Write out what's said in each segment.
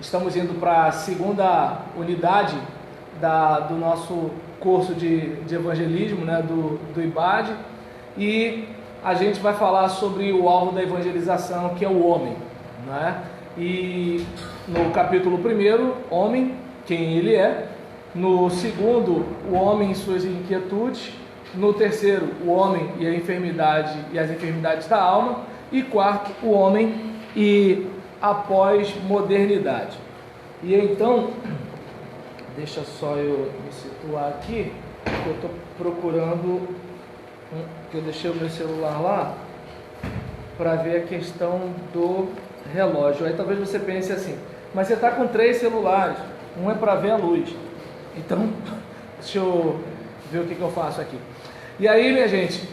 Estamos indo para a segunda unidade do nosso curso de evangelismo, né, do IBAD, e a gente vai falar sobre o alvo da evangelização, que é o homem, né? E no capítulo 1, homem, quem ele é. No segundo, o homem e suas inquietudes. No terceiro, o homem e a enfermidade e as enfermidades da alma. E quarto, o homem e a pós-modernidade. E então, deixa só eu me situar aqui, que eu estou procurando, que eu deixei o meu celular lá, para ver a questão do relógio. Aí talvez você pense assim, mas você está com 3 celulares, um é para ver a luz. Então, deixa eu ver o que eu faço aqui. E aí, minha gente,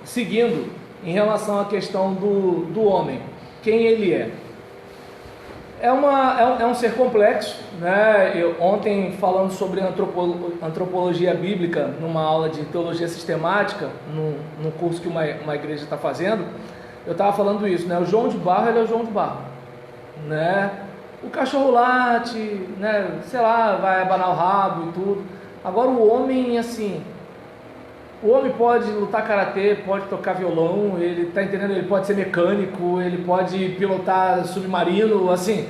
seguindo, em relação à questão do homem, quem ele é? É um ser complexo, né? Ontem, falando sobre antropologia bíblica, numa aula de teologia sistemática, num curso que uma igreja está fazendo, eu estava falando isso, né? O João de Barro, ele é o João de Barro, né? O cachorro late, né? Sei lá, vai abanar o rabo e tudo. Agora o homem, assim, o homem pode lutar karatê, pode tocar violão, ele tá entendendo? Ele pode ser mecânico, ele pode pilotar submarino, assim.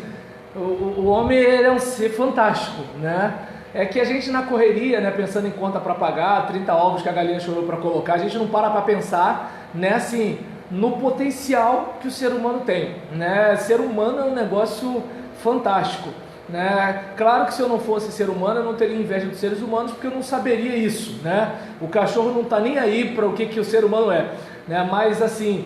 O homem, ele é um ser fantástico, né? É que a gente na correria, né, pensando em conta para pagar, 30 ovos que a galinha chorou para colocar, a gente não para pensar, né, assim, no potencial que o ser humano tem, né? Ser humano é um negócio fantástico, né? Claro que se eu não fosse ser humano, eu não teria inveja dos seres humanos, porque eu não saberia isso, né? O cachorro não está nem aí para o que o ser humano é, né? Mas assim,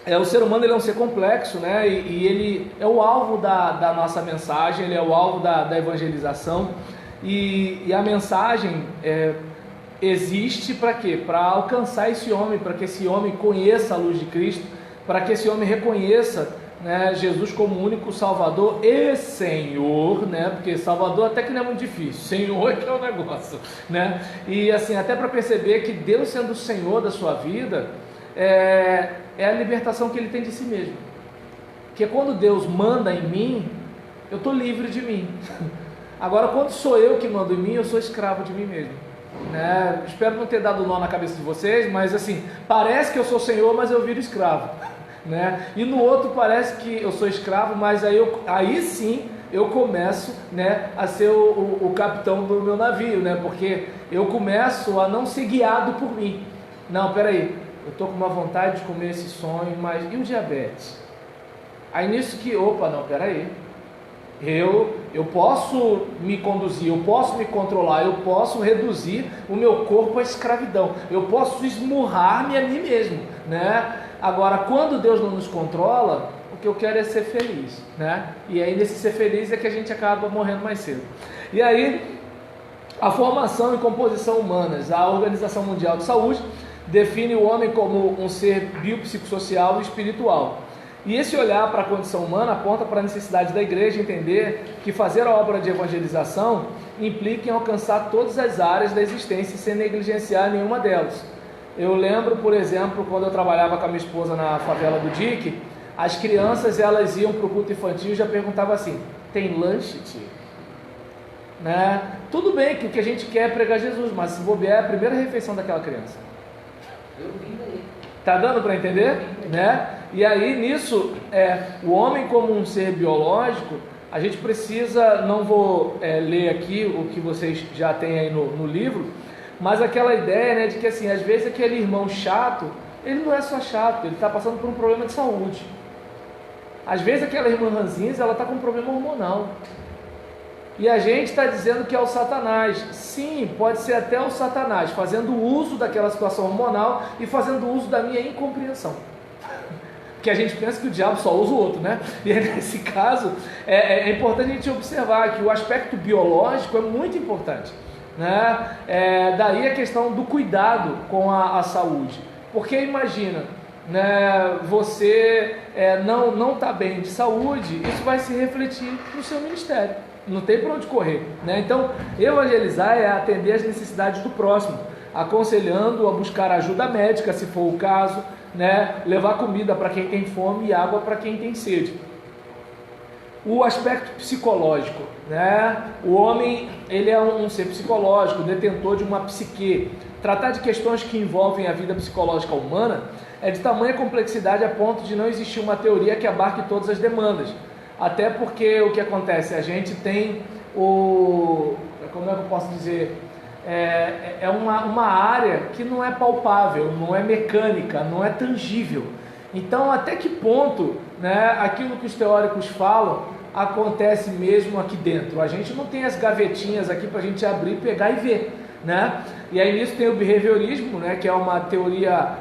o ser humano, ele é um ser complexo, né? E ele é o alvo da nossa mensagem, ele é o alvo da evangelização, e a mensagem existe para quê? Para alcançar esse homem, para que esse homem conheça a luz de Cristo, para que esse homem reconheça, né, Jesus como único Salvador e Senhor, né? Porque Salvador até que não é muito difícil, Senhor é que é o negócio, né? E assim, até para perceber que Deus sendo o Senhor da sua vida, é a libertação que Ele tem de si mesmo. Porque quando Deus manda em mim, eu estou livre de mim. Agora, quando sou eu que mando em mim, eu sou escravo de mim mesmo, né? Espero não ter dado nó na cabeça de vocês, mas assim, parece que eu sou Senhor, mas eu viro escravo, né? E no outro parece que eu sou escravo, mas aí sim eu começo, né, a ser o capitão do meu navio, né? Porque eu começo a não ser guiado por mim. Não, peraí, eu estou com uma vontade de comer esse sonho, mas e o diabetes? Aí nisso que, opa, não, peraí, eu posso me conduzir, eu posso me controlar, eu posso reduzir o meu corpo à escravidão, eu posso esmurrar-me a mim mesmo, né? Agora, quando Deus não nos controla, o que eu quero é ser feliz, né? E aí nesse ser feliz é que a gente acaba morrendo mais cedo. E aí, a formação e composição humanas, a Organização Mundial de Saúde define o homem como um ser biopsicossocial e espiritual. E esse olhar para a condição humana aponta para a necessidade da igreja entender que fazer a obra de evangelização implica em alcançar todas as áreas da existência sem negligenciar nenhuma delas. Eu lembro, por exemplo, quando eu trabalhava com a minha esposa na favela do Dique, as crianças, elas iam para o culto infantil e já perguntavam assim, tem lanche, tio? Né? Tudo bem que o que a gente quer é pregar Jesus, mas se bobear é a primeira refeição daquela criança. Tá dando para entender? Né? E aí nisso, o homem como um ser biológico, a gente precisa, não vou ler aqui o que vocês já têm aí no livro, mas aquela ideia, né, de que assim, às vezes aquele irmão chato, ele não é só chato, ele está passando por um problema de saúde. Às vezes aquela irmã ranzinza, ela está com um problema hormonal. E a gente está dizendo que é o Satanás. Sim, pode ser até o Satanás, fazendo uso daquela situação hormonal e fazendo uso da minha incompreensão. Porque a gente pensa que o diabo só usa o outro, né? E nesse caso, é importante a gente observar que o aspecto biológico é muito importante, né? Daí a questão do cuidado com a saúde. Porque imagina, né, você não está bem de saúde, isso vai se refletir no seu ministério. Não tem para onde correr, né? Então, evangelizar é atender às necessidades do próximo, aconselhando a buscar ajuda médica, se for o caso, né? Levar comida para quem tem fome e água para quem tem sede. o aspecto psicológico, né? O homem, ele é um ser psicológico, detentor de uma psique. Tratar de questões que envolvem a vida psicológica humana é de tamanha complexidade a ponto de não existir uma teoria que abarque todas as demandas. Até porque o que acontece? A gente tem como é que eu posso dizer? É uma área que não é palpável, não é mecânica, não é tangível. Então, até que ponto, né, aquilo que os teóricos falam acontece mesmo aqui dentro? A gente não tem as gavetinhas aqui para a gente abrir, pegar e ver, né? E aí nisso tem o behaviorismo, né, que é uma teoria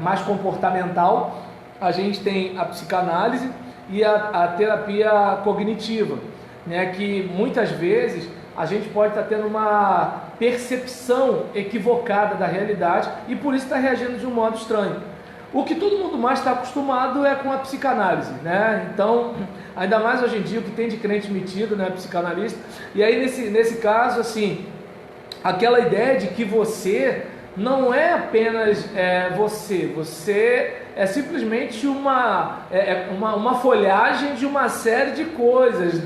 mais comportamental. A gente tem a psicanálise e a terapia cognitiva, né, que muitas vezes a gente pode estar tendo uma percepção equivocada da realidade e por isso está reagindo de um modo estranho. O que todo mundo mais está acostumado é com a psicanálise, né? Então, ainda mais hoje em dia, o que tem de crente metido, né, psicanalista. E aí, nesse caso, assim, aquela ideia de que você não é apenas você é simplesmente uma folhagem de uma série de coisas,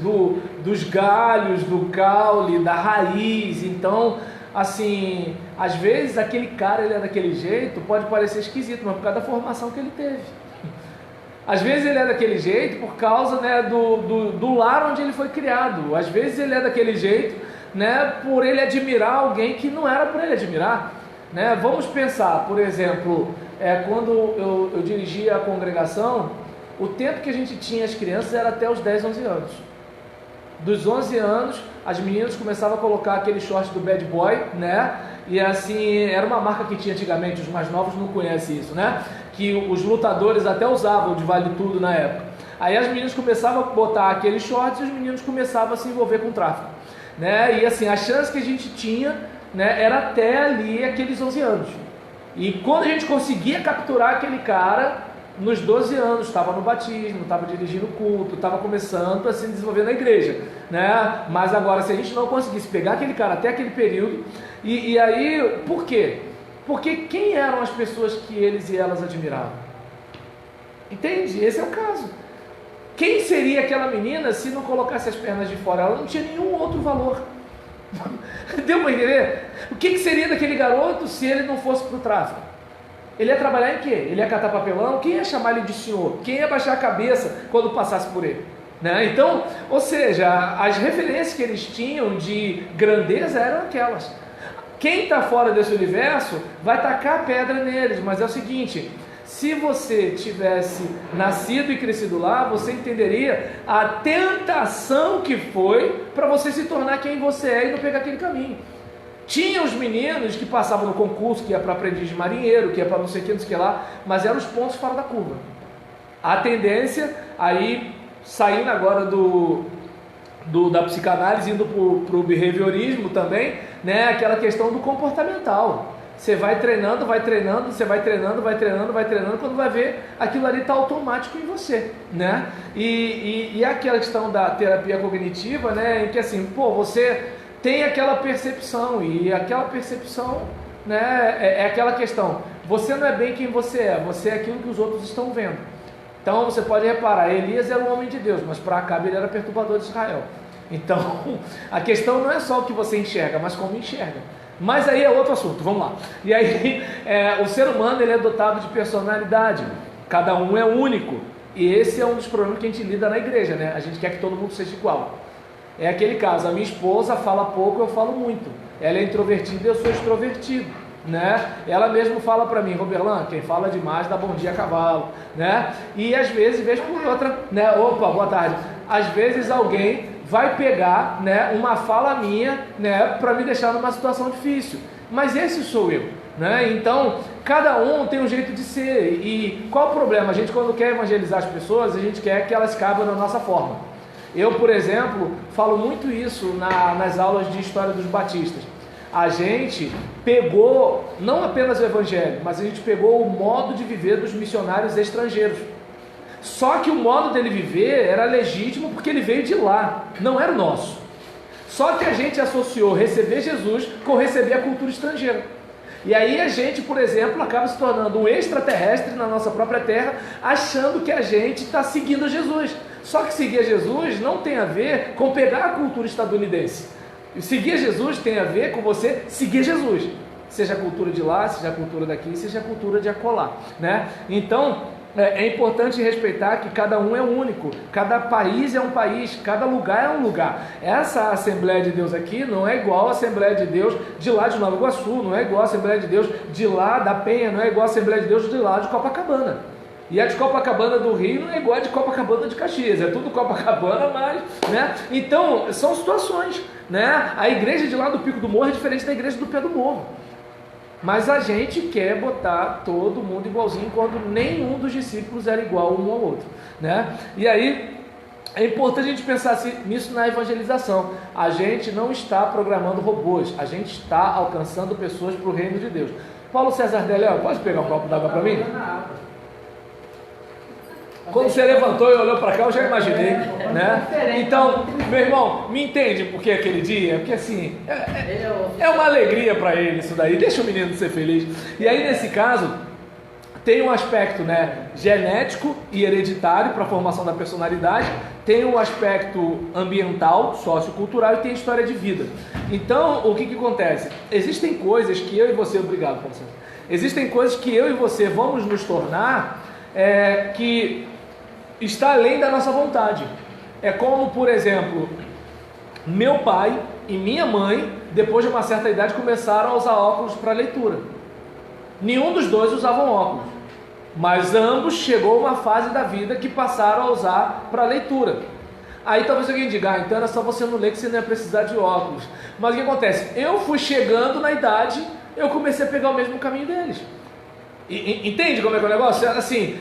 dos galhos, do caule, da raiz. Então, assim, às vezes aquele cara, ele é daquele jeito, pode parecer esquisito, mas por causa da formação que ele teve. Às vezes ele é daquele jeito por causa, né, do lar onde ele foi criado. Às vezes ele é daquele jeito, né, por ele admirar alguém que não era para ele admirar, né? Vamos pensar, por exemplo, quando eu dirigia a congregação, o tempo que a gente tinha as crianças era até os 10, 11 anos. Dos 11 anos, as meninas começavam a colocar aquele short do Bad Boy, né? E assim, era uma marca que tinha antigamente, os mais novos não conhecem isso, né? Que os lutadores até usavam de Vale Tudo na época. Aí as meninas começavam a botar aqueles shorts e os meninos começavam a se envolver com tráfico, né? E assim, a chance que a gente tinha, né, era até ali aqueles 11 anos. E quando a gente conseguia capturar aquele cara, nos 12 anos, estava no batismo, estava dirigindo o culto, estava começando a se desenvolver na igreja, né? Mas agora, se a gente não conseguisse pegar aquele cara até aquele período, e aí, por quê? Porque quem eram as pessoas que eles e elas admiravam? Entende? Esse é o caso. Quem seria aquela menina se não colocasse as pernas de fora? Ela não tinha nenhum outro valor. Deu para entender? O que seria daquele garoto se ele não fosse para o tráfico? Ele ia trabalhar em quê? Ele ia catar papelão? Quem ia chamar ele de senhor? Quem ia baixar a cabeça quando passasse por ele? Né? Então, ou seja, as referências que eles tinham de grandeza eram aquelas. Quem está fora desse universo vai tacar pedra neles, mas é o seguinte: se você tivesse nascido e crescido lá, você entenderia a tentação que foi para você se tornar quem você é e não pegar aquele caminho. Tinha os meninos que passavam no concurso, que ia para aprendiz de marinheiro, que ia para não sei o que, não sei o que lá, mas eram os pontos fora da curva. A tendência, aí, saindo agora da psicanálise, indo para o behaviorismo também, né, aquela questão do comportamental. Você vai treinando, você vai treinando, quando vai ver, aquilo ali está automático em você, né? E aquela questão da terapia cognitiva, né, em que assim, você tem aquela percepção, e aquela percepção, né, é aquela questão, você não é bem quem você é aquilo que os outros estão vendo. Então você pode reparar, Elias era um homem de Deus, mas para Acabe ele era perturbador de Israel. Então a questão não é só o que você enxerga, mas como enxerga. Mas aí é outro assunto, vamos lá. E aí o ser humano, ele é dotado de personalidade, cada um é único, e esse é um dos problemas que a gente lida na igreja, né? A gente quer que todo mundo seja igual. É aquele caso, a minha esposa fala pouco, eu falo muito. Ela é introvertida, eu sou extrovertido, né? Ela mesmo fala para mim: Roberlan, quem fala demais dá bom dia a cavalo, né? E às vezes, vez por outra, né? Opa, boa tarde. Às vezes alguém vai pegar, né, uma fala minha, né, para me deixar numa situação difícil. Mas esse sou eu, né? Então, cada um tem um jeito de ser. E qual o problema? A gente, quando quer evangelizar as pessoas, a gente quer que elas cabam na nossa forma. Eu, por exemplo, falo muito isso nas aulas de história dos batistas. A gente pegou não apenas o evangelho, mas a gente pegou o modo de viver dos missionários estrangeiros. Só que o modo dele viver era legítimo porque ele veio de lá, não era o nosso. Só que a gente associou receber Jesus com receber a cultura estrangeira. E aí a gente, por exemplo, acaba se tornando um extraterrestre na nossa própria terra, achando que a gente está seguindo Jesus. Só que seguir a Jesus não tem a ver com pegar a cultura estadunidense. Seguir a Jesus tem a ver com você seguir Jesus. Seja a cultura de lá, seja a cultura daqui, seja a cultura de acolá, né? Então, é importante respeitar que cada um é único, cada país é um país, cada lugar é um lugar. Essa Assembleia de Deus aqui não é igual a Assembleia de Deus de lá de Nova Iguaçu, não é igual a Assembleia de Deus de lá da Penha, não é igual a Assembleia de Deus de lá de Copacabana. E a de Copacabana do Rio não é igual a de Copacabana de Caxias, é tudo Copacabana, mas, né? Então, são situações, né? A igreja de lá do Pico do Morro é diferente da igreja do Pé do Morro. Mas a gente quer botar todo mundo igualzinho quando nenhum dos discípulos era igual um ao outro, né? E aí é importante a gente pensar nisso na evangelização. A gente não está programando robôs, a gente está alcançando pessoas para o reino de Deus. Paulo César Deléo, pode pegar um copo d'água para mim? Quando você levantou e olhou para cá, eu já imaginei, né? Então, meu irmão, me entende por que aquele dia? Porque assim, é uma alegria para ele isso daí, deixa o menino ser feliz. E aí, nesse caso, tem um aspecto, né, genético e hereditário para a formação da personalidade, tem um aspecto ambiental, sociocultural e tem a história de vida. Então, o que acontece? Existem coisas que eu e você, obrigado, Paulo César, existem coisas que eu e você vamos nos tornar que está além da nossa vontade. É como, por exemplo, meu pai e minha mãe, depois de uma certa idade, começaram a usar óculos para leitura. Nenhum dos dois usavam óculos, mas ambos chegou uma fase da vida que passaram a usar para leitura. Aí talvez alguém diga, então era só você não ler que você não ia precisar de óculos. Mas o que acontece? Eu fui chegando na idade, eu comecei a pegar o mesmo caminho deles. Entende como é que é o negócio? Assim,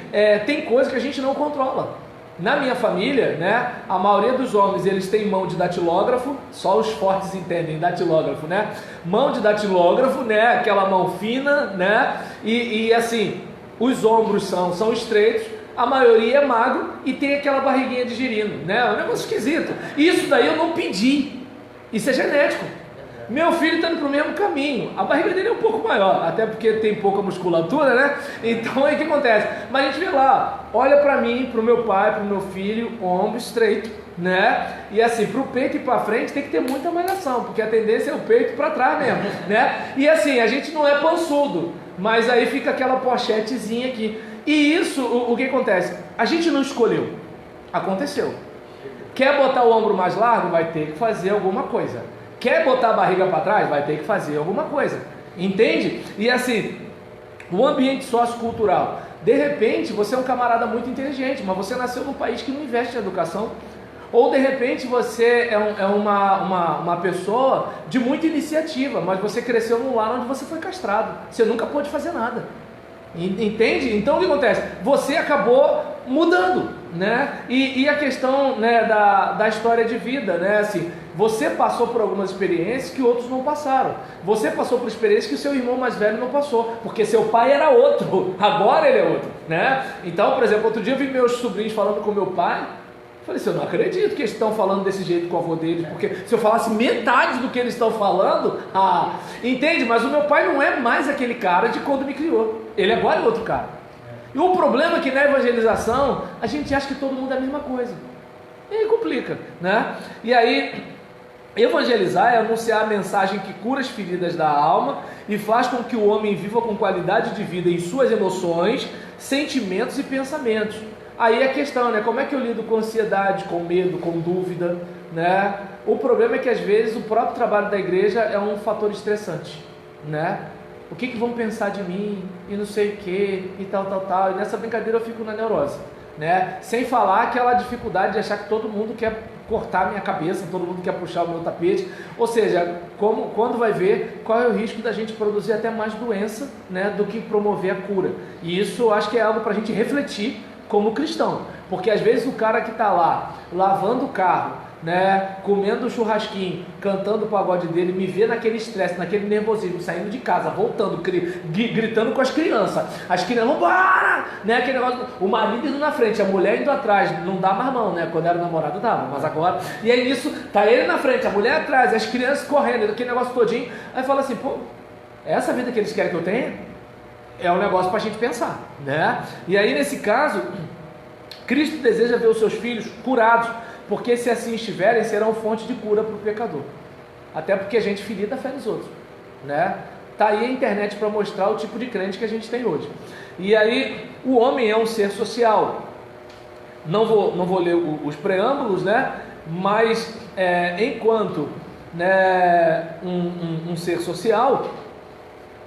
tem coisa que a gente não controla. Na minha família, né, a maioria dos homens, eles têm mão de datilógrafo, só os fortes entendem datilógrafo, né? Mão de datilógrafo, né, aquela mão fina, né? E assim, os ombros são estreitos, a maioria é magro e tem aquela barriguinha de girino, né? É um negócio esquisito. Isso daí eu não pedi, isso é genético. Meu filho está indo para o mesmo caminho, a barriga dele é um pouco maior, até porque tem pouca musculatura, né? Então aí o que acontece? Mas a gente vê lá, olha para mim, para o meu pai, para o meu filho, ombro estreito, né? E assim, para o peito e para frente tem que ter muita malhação, porque a tendência é o peito para trás mesmo, né? E assim, a gente não é pançudo, mas aí fica aquela pochetezinha aqui. E isso, o que acontece? A gente não escolheu, aconteceu. Quer botar o ombro mais largo? Vai ter que fazer alguma coisa. Quer botar a barriga para trás? Vai ter que fazer alguma coisa, entende? E assim, o ambiente sociocultural, de repente você é um camarada muito inteligente, mas você nasceu num país que não investe em educação, ou de repente você é uma pessoa de muita iniciativa, mas você cresceu num lar onde você foi castrado, você nunca pôde fazer nada, entende? Então o que acontece? Você acabou mudando, né? E a questão, né, da história de vida, né? Assim, você passou por algumas experiências que outros não passaram. Você passou por experiências que o seu irmão mais velho não passou, porque seu pai era outro, agora ele é outro, né? Então, por exemplo, outro dia eu vi meus sobrinhos falando com meu pai. Falei assim, eu não acredito que eles estão falando desse jeito com o avô deles, porque se eu falasse metade do que eles estão falando, entende? Mas o meu pai não é mais aquele cara de quando me criou, ele agora é outro cara. E o problema é que na evangelização a gente acha que todo mundo é a mesma coisa, e aí complica, né? E aí, evangelizar é anunciar a mensagem que cura as feridas da alma e faz com que o homem viva com qualidade de vida em suas emoções, sentimentos e pensamentos. Aí a questão, né? Como é que eu lido com ansiedade, com medo, com dúvida, né? O problema é que às vezes o próprio trabalho da igreja é um fator estressante, né? O que vão pensar de mim, e não sei o que, e tal, e nessa brincadeira eu fico na neurose, né? Sem falar aquela dificuldade de achar que todo mundo quer cortar a minha cabeça, todo mundo quer puxar o meu tapete, ou seja, quando vai ver, qual é o risco da gente produzir até mais doença, né, do que promover a cura. E isso eu acho que é algo para a gente refletir como cristão, porque às vezes o cara que está lá, lavando o carro, né, comendo um churrasquinho, cantando o pagode dele, me vê naquele estresse, naquele nervosismo, saindo de casa, voltando, gritando com as crianças, vambora, né, aquele negócio, o marido indo na frente, a mulher indo atrás, não dá mais mão, né, quando era namorado dava, mas agora, e aí nisso, tá ele na frente, a mulher atrás, as crianças correndo, aquele negócio todinho, aí fala assim, pô, essa vida que eles querem que eu tenha, é um negócio pra gente pensar, né, e aí nesse caso, Cristo deseja ver os seus filhos curados, porque se assim estiverem, serão fonte de cura para o pecador. Até porque a gente ferida a fé dos outros, né? Tá aí a internet para mostrar o tipo de crente que a gente tem hoje. E aí, o homem é um ser social. Não vou ler os preâmbulos, né? Mas enquanto, né, um ser social,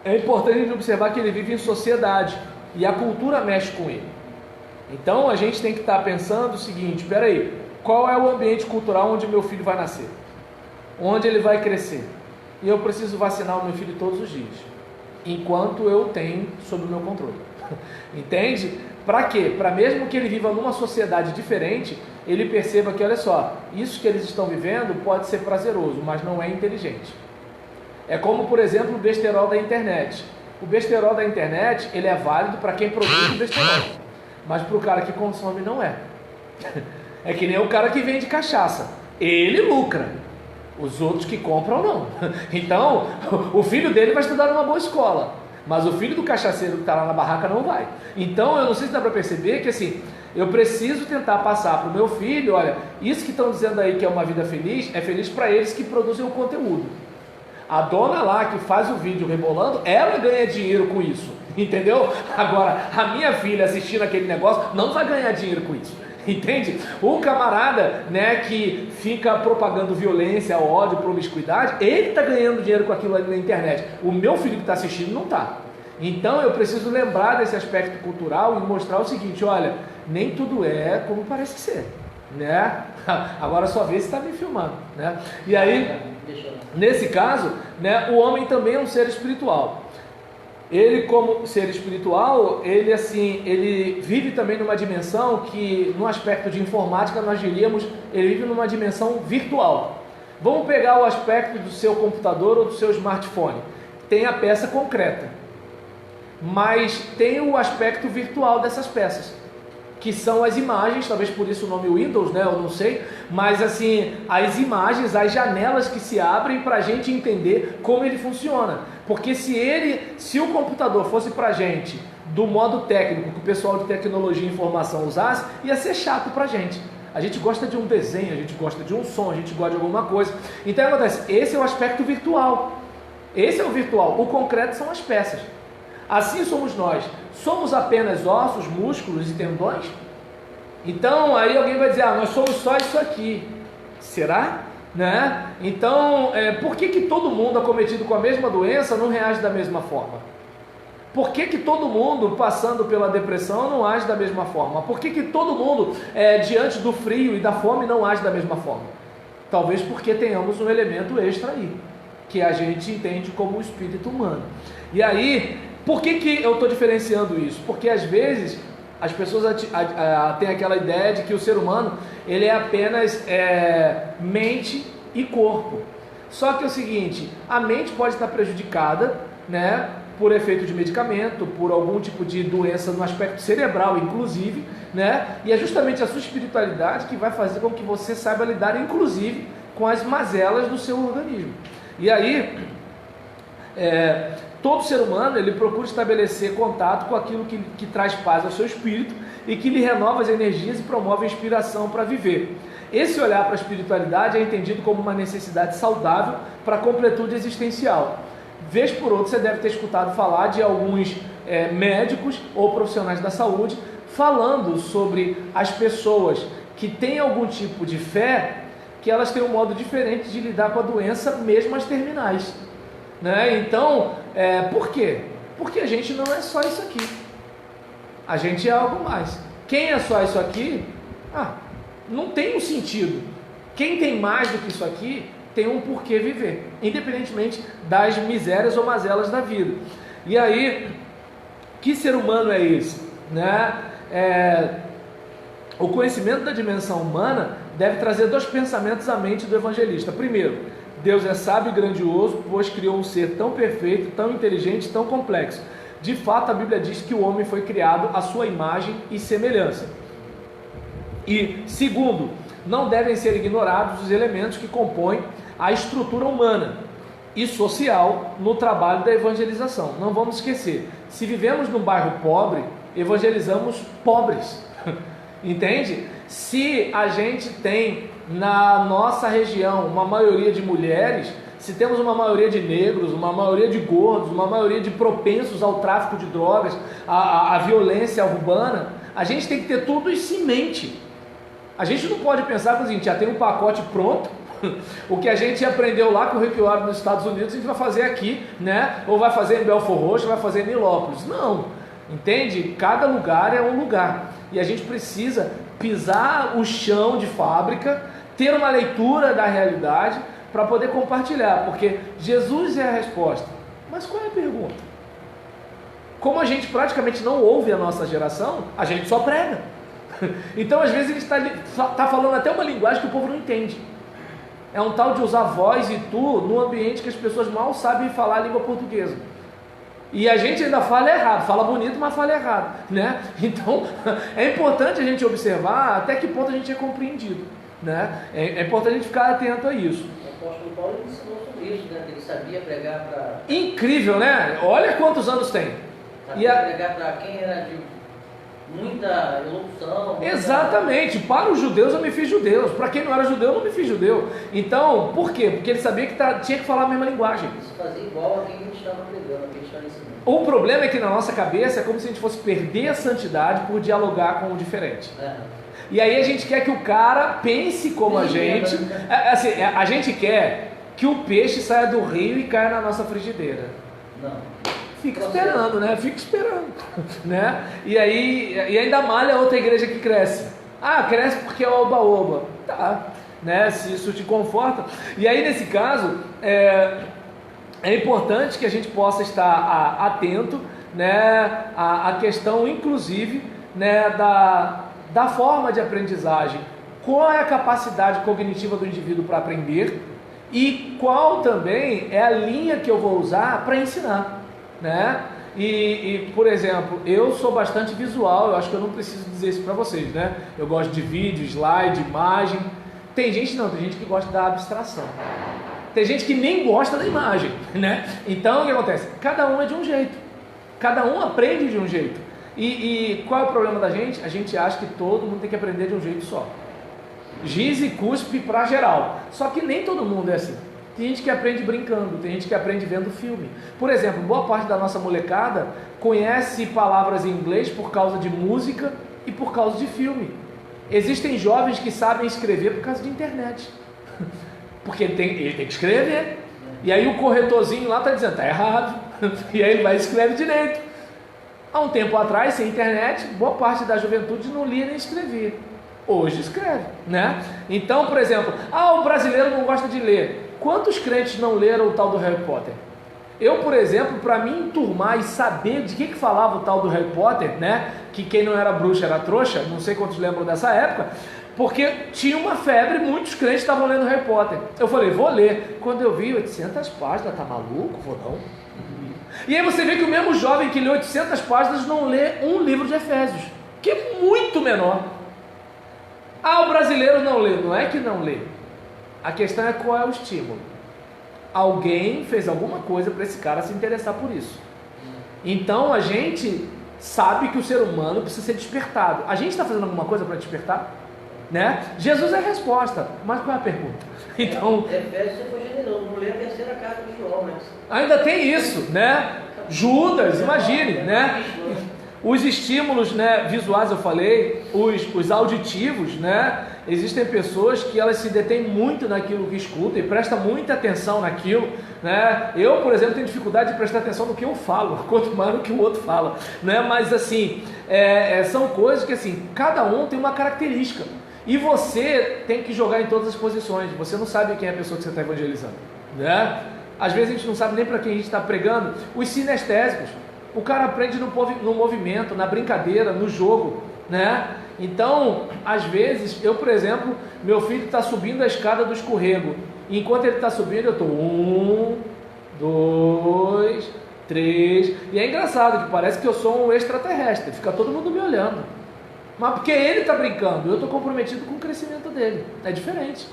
é importante observar que ele vive em sociedade e a cultura mexe com ele. Então a gente tem que estar pensando o seguinte: espera aí, qual é o ambiente cultural onde meu filho vai nascer? Onde ele vai crescer? E eu preciso vacinar o meu filho todos os dias, enquanto eu tenho sob o meu controle. Entende? Para quê? Para mesmo que ele viva numa sociedade diferente, ele perceba que, olha só, isso que eles estão vivendo pode ser prazeroso, mas não é inteligente. É como, por exemplo, o besterol da internet. O besterol da internet, ele é válido para quem produz o besterol, mas para o cara que consome não é. É que nem o cara que vende cachaça. Ele lucra. Os outros que compram não. Então, o filho dele vai estudar numa boa escola, mas o filho do cachaceiro que está lá na barraca não vai. Então, eu não sei se dá para perceber que assim, eu preciso tentar passar para o meu filho: olha, isso que estão dizendo aí que é uma vida feliz, é feliz para eles que produzem o conteúdo. A dona lá que faz o vídeo rebolando, ela ganha dinheiro com isso, entendeu? Agora, a minha filha assistindo aquele negócio não vai ganhar dinheiro com isso. Entende? O camarada, né, que fica propagando violência, ódio, promiscuidade, ele está ganhando dinheiro com aquilo ali na internet. O meu filho que está assistindo não está. Então eu preciso lembrar desse aspecto cultural e mostrar o seguinte: olha, nem tudo é como parece ser, né? Agora só vê se está me filmando, né? E aí, nesse caso, né, o homem também é um ser espiritual. Ele, como ser espiritual, ele vive também numa dimensão que, no aspecto de informática, nós diríamos, ele vive numa dimensão virtual. Vamos pegar o aspecto do seu computador ou do seu smartphone. Tem a peça concreta, mas tem o aspecto virtual dessas peças, que são as imagens, talvez por isso o nome Windows, né? Eu não sei, mas assim, as imagens, as janelas que se abrem para a gente entender como ele funciona. Porque se o computador fosse para a gente do modo técnico que o pessoal de tecnologia e informação usasse, ia ser chato para a gente. A gente gosta de um desenho, a gente gosta de um som, a gente gosta de alguma coisa. Então acontece, esse é o aspecto virtual. Esse é o virtual, o concreto são as peças. Assim somos nós. Somos apenas ossos, músculos e tendões? Então aí alguém vai dizer: nós somos só isso aqui. Será? Né? Então, por que todo mundo acometido com a mesma doença não reage da mesma forma? Por que todo mundo passando pela depressão não age da mesma forma? Por que todo mundo diante do frio e da fome não age da mesma forma? Talvez porque tenhamos um elemento extra aí, que a gente entende como o espírito humano. E aí, por que eu estou diferenciando isso? Porque às vezes as pessoas têm aquela ideia de que o ser humano ele é apenas mente e corpo. Só que é o seguinte: a mente pode estar prejudicada, né, por efeito de medicamento, por algum tipo de doença no aspecto cerebral, inclusive, né? E é justamente a sua espiritualidade que vai fazer com que você saiba lidar, inclusive, com as mazelas do seu organismo. E aí, todo ser humano ele procura estabelecer contato com aquilo que traz paz ao seu espírito e que lhe renova as energias e promove a inspiração para viver. Esse olhar para a espiritualidade é entendido como uma necessidade saudável para a completude existencial. Vez por outra, você deve ter escutado falar de alguns médicos ou profissionais da saúde falando sobre as pessoas que têm algum tipo de fé, que elas têm um modo diferente de lidar com a doença, mesmo as terminais. Né? Então, por quê? Porque a gente não é só isso aqui. A gente é algo mais. Quem é só isso aqui, não tem um sentido. Quem tem mais do que isso aqui, tem um porquê viver, independentemente das misérias ou mazelas da vida. E aí, que ser humano é esse? Né? O conhecimento da dimensão humana deve trazer dois pensamentos à mente do evangelista. Primeiro, Deus é sábio e grandioso, pois criou um ser tão perfeito, tão inteligente, tão complexo. De fato, a Bíblia diz que o homem foi criado à sua imagem e semelhança. E, segundo, não devem ser ignorados os elementos que compõem a estrutura humana e social no trabalho da evangelização. Não vamos esquecer, se vivemos num bairro pobre, evangelizamos pobres. Entende? Se a gente tem na nossa região uma maioria de mulheres, se temos uma maioria de negros, uma maioria de gordos, uma maioria de propensos ao tráfico de drogas, à violência urbana, a gente tem que ter tudo isso em mente. A gente não pode pensar que a gente já tem um pacote pronto, o que a gente aprendeu lá com o Rick Warren nos Estados Unidos, a gente vai fazer aqui, né? Ou vai fazer em Belfort Roxo, ou vai fazer em Nilópolis. Não, entende? Cada lugar é um lugar. E a gente precisa pisar o chão de fábrica, ter uma leitura da realidade para poder compartilhar, porque Jesus é a resposta. Mas qual é a pergunta? Como a gente praticamente não ouve a nossa geração, a gente só prega. Então às vezes a gente está falando até uma linguagem que o povo não entende. É um tal de usar voz e tu num ambiente que as pessoas mal sabem falar a língua portuguesa. E a gente ainda fala errado, fala bonito, mas fala errado, né? Então, é importante a gente observar até que ponto a gente é compreendido, né? É importante a gente ficar atento a isso. O apóstolo Paulo ensinou sobre isso, né? Ele sabia pregar para... Incrível, né? Olha quantos anos tem. Sabia pregar para quem era de muita elocução. Exatamente. Para os judeus eu me fiz judeu. Para quem não era judeu eu não me fiz judeu. Então, por quê? Porque ele sabia que tinha que falar a mesma linguagem. Isso fazia igual a quem a gente estava pregando, a quem a gente estava ensinando. O problema é que na nossa cabeça é como se a gente fosse perder a santidade por dialogar com o diferente. E aí a gente quer que o cara pense como a gente. Assim, a gente quer que o peixe saia do rio e caia na nossa frigideira. Não. Fica esperando, né? Fica esperando, né? E ainda malha outra igreja que cresce. Ah, cresce porque é oba-oba. Tá, né? Se isso te conforta. E aí nesse caso, é importante que a gente possa estar atento, né? A questão, inclusive, né? Da forma de aprendizagem. Qual é a capacidade cognitiva do indivíduo para aprender e qual também é a linha que eu vou usar para ensinar. Né? Por exemplo, eu sou bastante visual, eu acho que eu não preciso dizer isso para vocês, né? Eu gosto de vídeo, slide, imagem. Tem gente que gosta da abstração. Tem gente que nem gosta da imagem, né? Então o que acontece? Cada um é de um jeito, cada um aprende de um jeito. E qual é o problema da gente? A gente acha que todo mundo tem que aprender de um jeito só. Giz e cuspe para geral. Só que nem todo mundo é assim. Tem gente que aprende brincando, tem gente que aprende vendo filme. Por exemplo, boa parte da nossa molecada conhece palavras em inglês por causa de música e por causa de filme. Existem jovens que sabem escrever por causa de internet. Porque ele tem que escrever. E aí o corretorzinho lá está dizendo, está errado. E aí ele vai e escreve direito. Há um tempo atrás, sem internet, boa parte da juventude não lia nem escrevia. Hoje escreve, né? Então, por exemplo, o brasileiro não gosta de ler. Quantos crentes não leram o tal do Harry Potter? Eu, por exemplo, para me enturmar e saber de que falava o tal do Harry Potter, né? Que quem não era bruxa era trouxa, não sei quantos lembram dessa época, porque tinha uma febre, muitos crentes estavam lendo Harry Potter. Eu falei, vou ler. Quando eu vi 800 páginas, tá maluco? Vou não. E aí você vê que o mesmo jovem que lê 800 páginas não lê um livro de Efésios, que é muito menor. O brasileiro não lê. Não é que não lê. A questão é qual é o estímulo. Alguém fez alguma coisa para esse cara se interessar por isso. Então a gente sabe que o ser humano precisa ser despertado. A gente está fazendo alguma coisa para despertar? Né? Jesus é a resposta. Mas qual é a pergunta? Então, Efésios você foi generoso, não lê a terceira carta de João, mas... Ainda tem isso, né? Judas, imagine, né? Os estímulos, né, visuais eu falei, os auditivos, né? Existem pessoas que elas se detêm muito naquilo que escutam e prestam muita atenção naquilo, né? Eu, por exemplo, tenho dificuldade de prestar atenção no que eu falo, quanto mais no que o outro fala, né? Mas assim, são coisas que assim, cada um tem uma característica e você tem que jogar em todas as posições. Você não sabe quem é a pessoa que você está evangelizando, né? Às vezes a gente não sabe nem para quem a gente está pregando. Os sinestésicos, o cara aprende no movimento, na brincadeira, no jogo, né? Então, às vezes, eu, por exemplo, meu filho está subindo a escada do escorrego. E enquanto ele está subindo, eu estou 1, 2, 3. E é engraçado que parece que eu sou um extraterrestre. Fica todo mundo me olhando. Mas porque ele está brincando, eu estou comprometido com o crescimento dele. É diferente.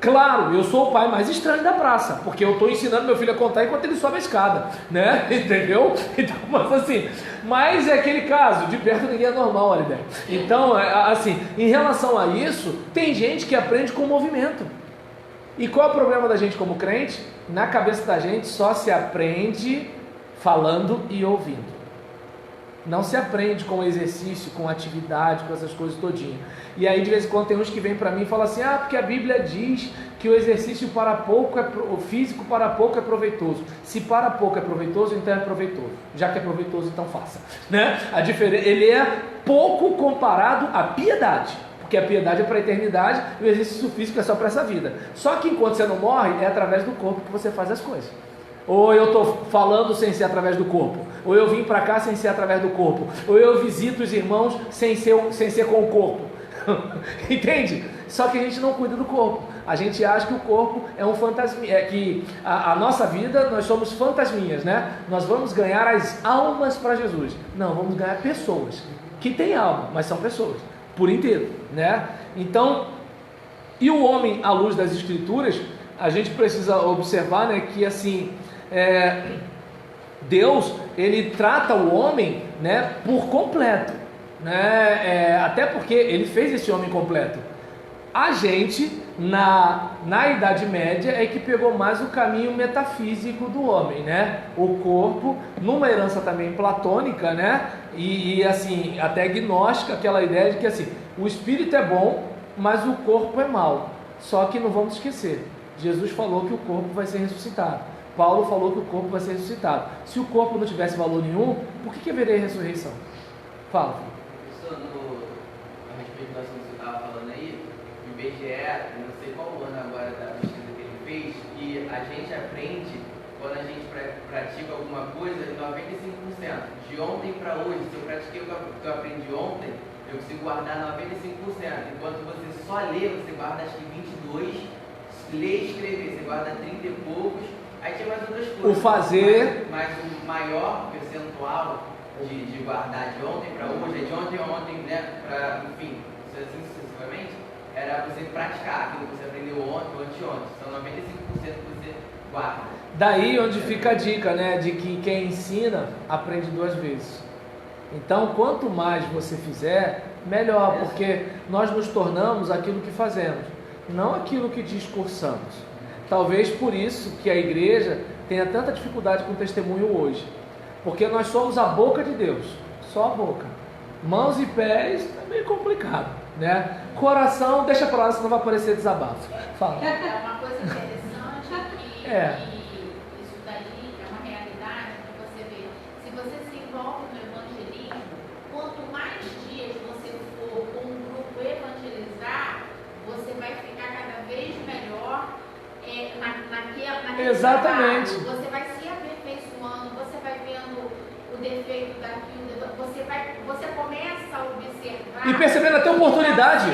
Claro, eu sou o pai mais estranho da praça, porque eu estou ensinando meu filho a contar enquanto ele sobe a escada, né? Entendeu? Então, mas é aquele caso, de perto ninguém é normal, olha, ideia. Então, assim, em relação a isso, tem gente que aprende com movimento. E qual é o problema da gente como crente? Na cabeça da gente só se aprende falando e ouvindo. Não se aprende com exercício, com atividade, com essas coisas todinhas. E aí de vez em quando tem uns que vêm para mim e falam assim: porque a Bíblia diz que o exercício para pouco o físico para pouco é proveitoso. Se para pouco é proveitoso, então é proveitoso. Já que é proveitoso, então faça, né? Ele é pouco comparado à piedade, porque a piedade é para a eternidade e o exercício físico é só para essa vida. Só que enquanto você não morre, é através do corpo que você faz as coisas. Ou eu estou falando sem ser através do corpo, ou eu vim para cá sem ser através do corpo, ou eu visito os irmãos sem ser com o corpo. Entende? Só que a gente não cuida do corpo. A gente acha que o corpo é um fantasminha, que a nossa vida, nós somos fantasminhas, né? Nós vamos ganhar as almas para Jesus. Não, vamos ganhar pessoas que têm alma, mas são pessoas por inteiro, né? Então, e o homem à luz das Escrituras, a gente precisa observar, né, que assim, Deus, ele trata o homem, né, por completo, né? Até porque ele fez esse homem completo. A gente, na Idade Média, é que pegou mais o caminho metafísico do homem, né? O corpo, numa herança também platônica, né? E assim, até gnóstica, aquela ideia de que assim, o espírito é bom, mas o corpo é mau. Só que não vamos esquecer, Jesus falou que o corpo vai ser ressuscitado. Paulo falou que o corpo vai ser ressuscitado. Se o corpo não tivesse valor nenhum, por que haveria ressurreição? Fala. A respeito do assunto que você estava falando aí, o IBGE, não sei qual ano agora da pesquisa que ele fez, que a gente aprende, quando a gente pratica alguma coisa, 95%. De ontem para hoje, se eu pratiquei o que eu aprendi ontem, eu consigo guardar 95%. Enquanto você só lê, você guarda acho que 22%. Ler e escrever, você guarda 30 e poucos. Aí tinha mais outras coisas. O fazer. Mas o maior percentual de guardar de ontem para hoje, de ontem a ontem, né? Enfim, assim sucessivamente, era você praticar aquilo que você aprendeu ontem ou anteontem. São 95% que você guarda. Daí onde fica a dica, né? De que quem ensina aprende 2 vezes. Então, quanto mais você fizer, melhor, porque nós nos tornamos aquilo que fazemos, não aquilo que discursamos. Talvez por isso que a igreja tenha tanta dificuldade com o testemunho hoje, porque nós somos a boca de Deus, só a boca. Mãos e pés é meio complicado, né? Coração, deixa pra lá, senão vai aparecer desabafo. Fala. É uma coisa interessante que isso daí é uma realidade que você vê. Se você se envolve no evangelismo, quanto mais dias você for com um grupo evangelizar, você vai ficar cada vez melhor naquele Exatamente. trabalho. Você vai se aperfeiçoando, você vai vendo o defeito daquilo, você começa a observar. E percebendo até oportunidade.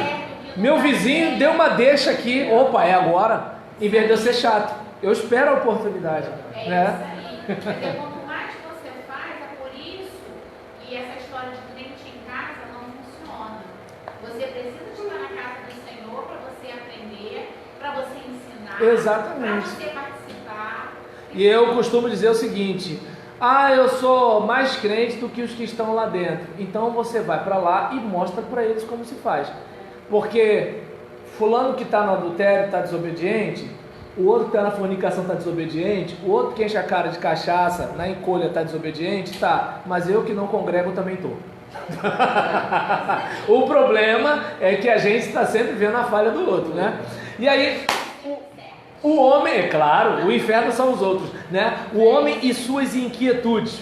Meu vizinho deu uma deixa aqui, opa, é agora, em vez de eu ser chato. Eu espero a oportunidade. Né? Isso aí. Quanto mais você faz, é por isso que essa história de crente em casa não funciona. Você precisa estar na casa do Senhor para você aprender, para você ensinar, Exatamente. para você participar. E eu costumo dizer o seguinte: eu sou mais crente do que os que estão lá dentro. Então você vai para lá e mostra para eles como se faz. Porque fulano que está no adultério está desobediente, o outro que está na fornicação está desobediente, o outro que enche a cara de cachaça na encolha está desobediente, tá, mas eu que não congrego também estou. O problema é que a gente está sempre vendo a falha do outro, né? E aí o homem, é claro, o inferno são os outros, né? O homem e suas inquietudes.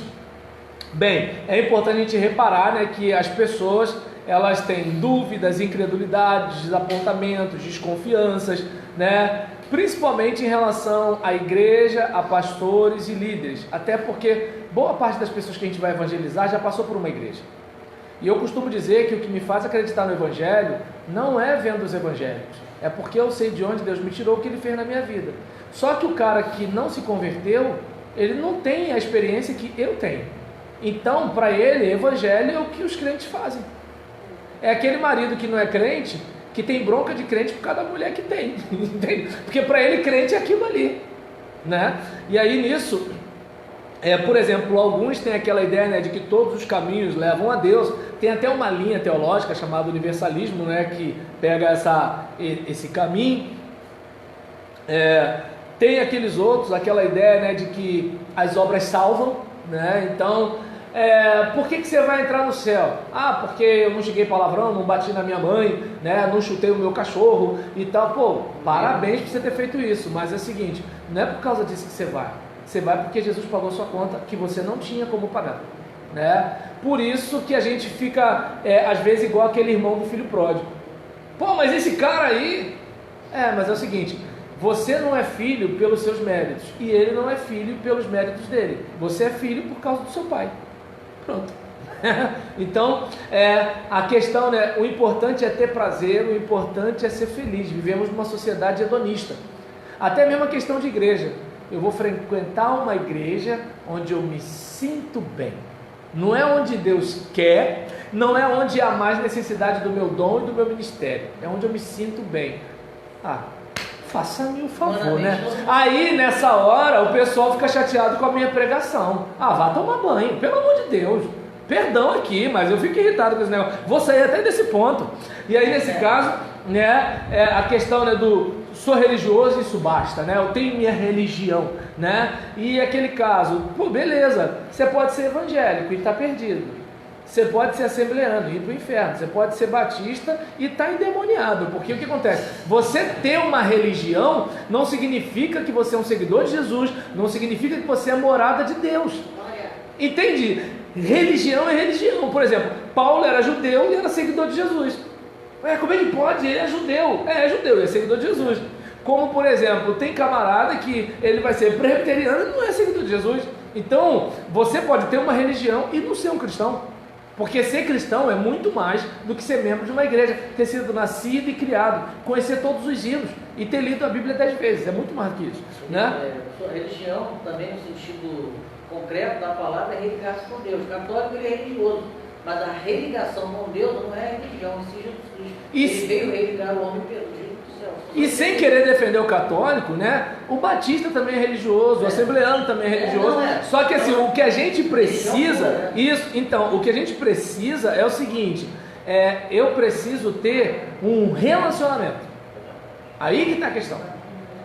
Bem, é importante a gente reparar, né, que as pessoas, elas têm dúvidas, incredulidades, desapontamentos, desconfianças, né? Principalmente em relação à igreja, a pastores e líderes. Até porque boa parte das pessoas que a gente vai evangelizar já passou por uma igreja. E eu costumo dizer que o que me faz acreditar no evangelho não é vendo os evangélicos, é porque eu sei de onde Deus me tirou, o que Ele fez na minha vida. Só que o cara que não se converteu, ele não tem a experiência que eu tenho. Então, para ele, evangelho é o que os crentes fazem. É aquele marido que não é crente, que tem bronca de crente por causa da mulher que tem, entende? Porque para ele crente é aquilo ali, né? E aí nisso, por exemplo, alguns têm aquela ideia, né, de que todos os caminhos levam a Deus. Tem até uma linha teológica chamada universalismo, né, que pega esse caminho. Tem aqueles outros, aquela ideia, né, de que as obras salvam, né? Então, por que você vai entrar no céu? Porque eu não cheguei palavrão, não bati na minha mãe, né, não chutei o meu cachorro e tal. Pô, parabéns por você ter feito isso, mas é o seguinte, não é por causa disso que você vai. Você vai porque Jesus pagou sua conta que você não tinha como pagar, né? Por isso que a gente fica, às vezes, igual aquele irmão do filho pródigo. Pô, mas esse cara aí... mas é o seguinte, você não é filho pelos seus méritos e ele não é filho pelos méritos dele. Você é filho por causa do seu pai. Pronto. Então, a questão, né, o importante é ter prazer, o importante é ser feliz. Vivemos numa sociedade hedonista. Até mesmo a questão de igreja. Eu vou frequentar uma igreja onde eu me sinto bem. Não é onde Deus quer, não é onde há mais necessidade do meu dom e do meu ministério. É onde eu me sinto bem. Faça-me o favor, né? Aí, nessa hora, o pessoal fica chateado com a minha pregação. Vá tomar banho, pelo amor de Deus. Perdão aqui, mas eu fico irritado com esse negócio. Vou sair até desse ponto. E aí, nesse caso, né, a questão, né, do sou religioso, isso basta, né? Eu tenho minha religião, né? E aquele caso, beleza, você pode ser evangélico e está perdido. Você pode ser assembleano e ir para o inferno. Você pode ser batista e estar endemoniado. Porque o que acontece? Você ter uma religião não significa que você é um seguidor de Jesus, não significa que você é morada de Deus. Entende? Religião é religião. Por exemplo, Paulo era judeu e era seguidor de Jesus. Como é que pode? Ele é judeu. É judeu, é seguidor de Jesus. Como, por exemplo, tem camarada que ele vai ser presbiteriano e não é seguidor de Jesus. Então, você pode ter uma religião e não ser um cristão. Porque ser cristão é muito mais do que ser membro de uma igreja, ter sido nascido e criado, conhecer todos os hinos e ter lido a Bíblia 10 vezes. É muito mais do que isso, né? Religião, também no sentido concreto da palavra, é religar-se com Deus. O católico, ele é religioso, mas a religação com Deus não é religião, é Jesus Cristo. Ele veio religar o homem pelo jeito do céu. E sem querer defender o católico, né? O batista também é religioso, o assembleano também é religioso. Só que assim, o que a gente precisa, o que a gente precisa é o seguinte, eu preciso ter um relacionamento. Aí que está a questão.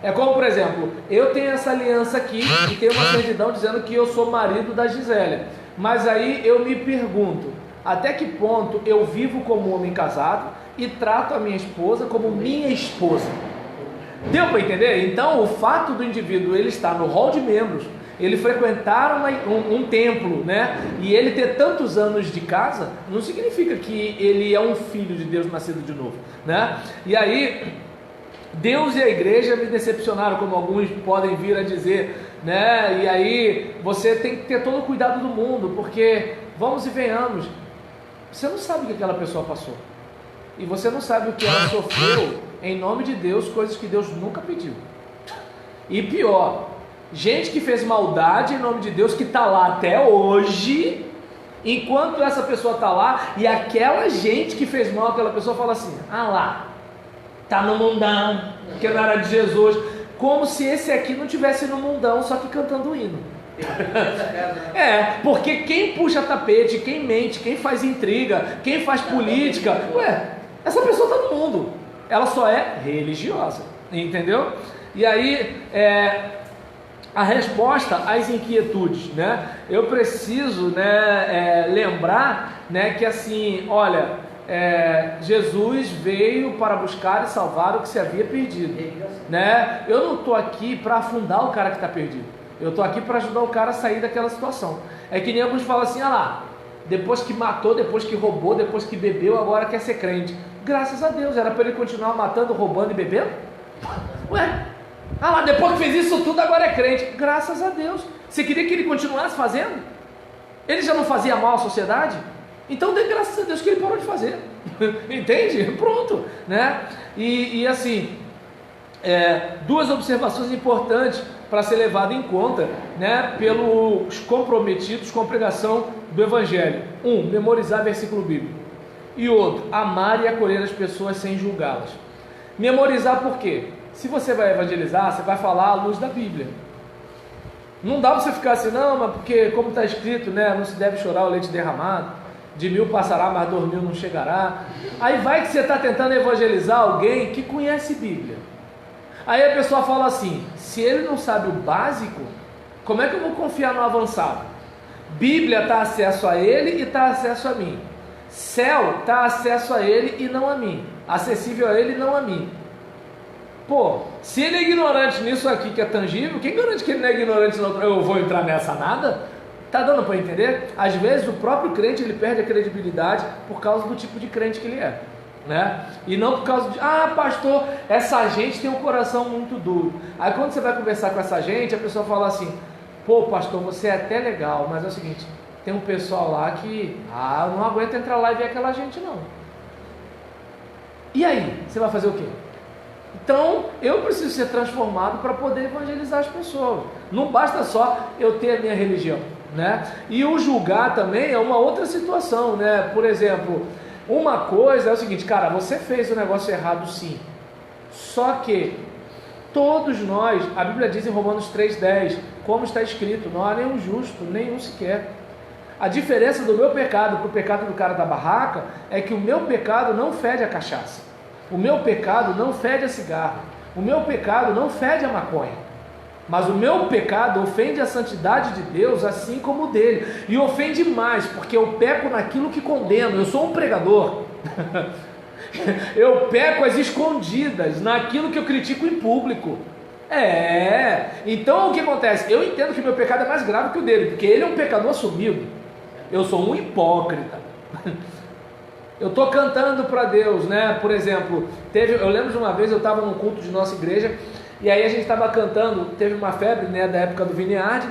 É como, por exemplo, eu tenho essa aliança aqui e tenho uma certidão dizendo que eu sou marido da Gisélia. Mas aí eu me pergunto, até que ponto eu vivo como homem casado e trato a minha esposa como minha esposa? Deu para entender? Então, o fato do indivíduo ele estar no hall de membros, ele frequentar um templo, né? E ele ter tantos anos de casa, não significa que ele é um filho de Deus nascido de novo, né? E aí, Deus e a igreja me decepcionaram, como alguns podem vir a dizer, né? E aí, você tem que ter todo o cuidado do mundo, porque, vamos e venhamos, você não sabe o que aquela pessoa passou. E você não sabe o que ela sofreu em nome de Deus, coisas que Deus nunca pediu. E pior, gente que fez maldade em nome de Deus, que está lá até hoje, enquanto essa pessoa está lá, e aquela gente que fez mal àquela pessoa fala assim, lá, está no mundão, que não era de Jesus, como se esse aqui não tivesse no mundão, só que cantando hino. Porque quem puxa tapete, quem mente, quem faz intriga, quem faz política, essa pessoa está no mundo, ela só é religiosa, entendeu? E aí, a resposta às inquietudes, né? Eu preciso, né, lembrar, né, que assim, olha, Jesus veio para buscar e salvar o que se havia perdido, né? Eu não estou aqui para afundar o cara que está perdido, eu estou aqui para ajudar o cara a sair daquela situação. É que nem alguns falam assim, depois que matou, depois que roubou, depois que bebeu, agora quer ser crente. Graças a Deus, era para ele continuar matando, roubando e bebendo? Depois que fez isso tudo, agora é crente. Graças a Deus. Você queria que ele continuasse fazendo? Ele já não fazia mal à sociedade? Então dê graças a Deus que ele parou de fazer. Entende? Pronto, né? E assim, duas observações importantes para ser levado em conta, né, pelos comprometidos com a pregação do Evangelho. Memorizar versículo bíblico. E outro, amar e acolher as pessoas sem julgá-las. Memorizar por quê? Se você vai evangelizar, você vai falar à luz da Bíblia. Não dá para você ficar assim, não, mas porque como está escrito, né, não se deve chorar o leite derramado, de 1000 passará, mas 2000 não chegará. Aí vai que você está tentando evangelizar alguém que conhece Bíblia. Aí a pessoa fala assim, se ele não sabe o básico, como é que eu vou confiar no avançado? Bíblia está acesso a ele e está acesso a mim. Céu está acesso a ele e não a mim. Acessível a ele e não a mim. Pô, se ele é ignorante nisso aqui que é tangível, quem garante que ele não é ignorante? Eu vou entrar nessa nada? Tá dando para entender? Às vezes o próprio crente ele perde a credibilidade por causa do tipo de crente que ele é, né? E não por causa de, pastor, essa gente tem um coração muito duro. Aí quando você vai conversar com essa gente, a pessoa fala assim, pô pastor, você é até legal, mas é o seguinte, tem um pessoal lá que, eu não aguento entrar lá e ver aquela gente não. E aí, você vai fazer o quê? Então, eu preciso ser transformado para poder evangelizar as pessoas. Não basta só eu ter a minha religião, né? E o julgar também é uma outra situação, né? Por exemplo, uma coisa é o seguinte, cara, você fez o negócio errado sim. Só que todos nós, a Bíblia diz em Romanos 3,10, como está escrito, não há nenhum justo, nenhum sequer. A diferença do meu pecado para o pecado do cara da barraca é que o meu pecado não fede a cachaça. O meu pecado não fede a cigarro. O meu pecado não fede a maconha. Mas o meu pecado ofende a santidade de Deus assim como o dele. E ofende mais, porque eu peco naquilo que condeno. Eu sou um pregador. Eu peco às escondidas, naquilo que eu critico em público. Então o que acontece? Eu entendo que meu pecado é mais grave que o dele, porque ele é um pecador assumido. Eu sou um hipócrita. Eu estou cantando para Deus, né? Por exemplo, eu lembro de uma vez eu estava num culto de nossa igreja, e aí a gente estava cantando, teve uma febre, né, da época do Vineyard,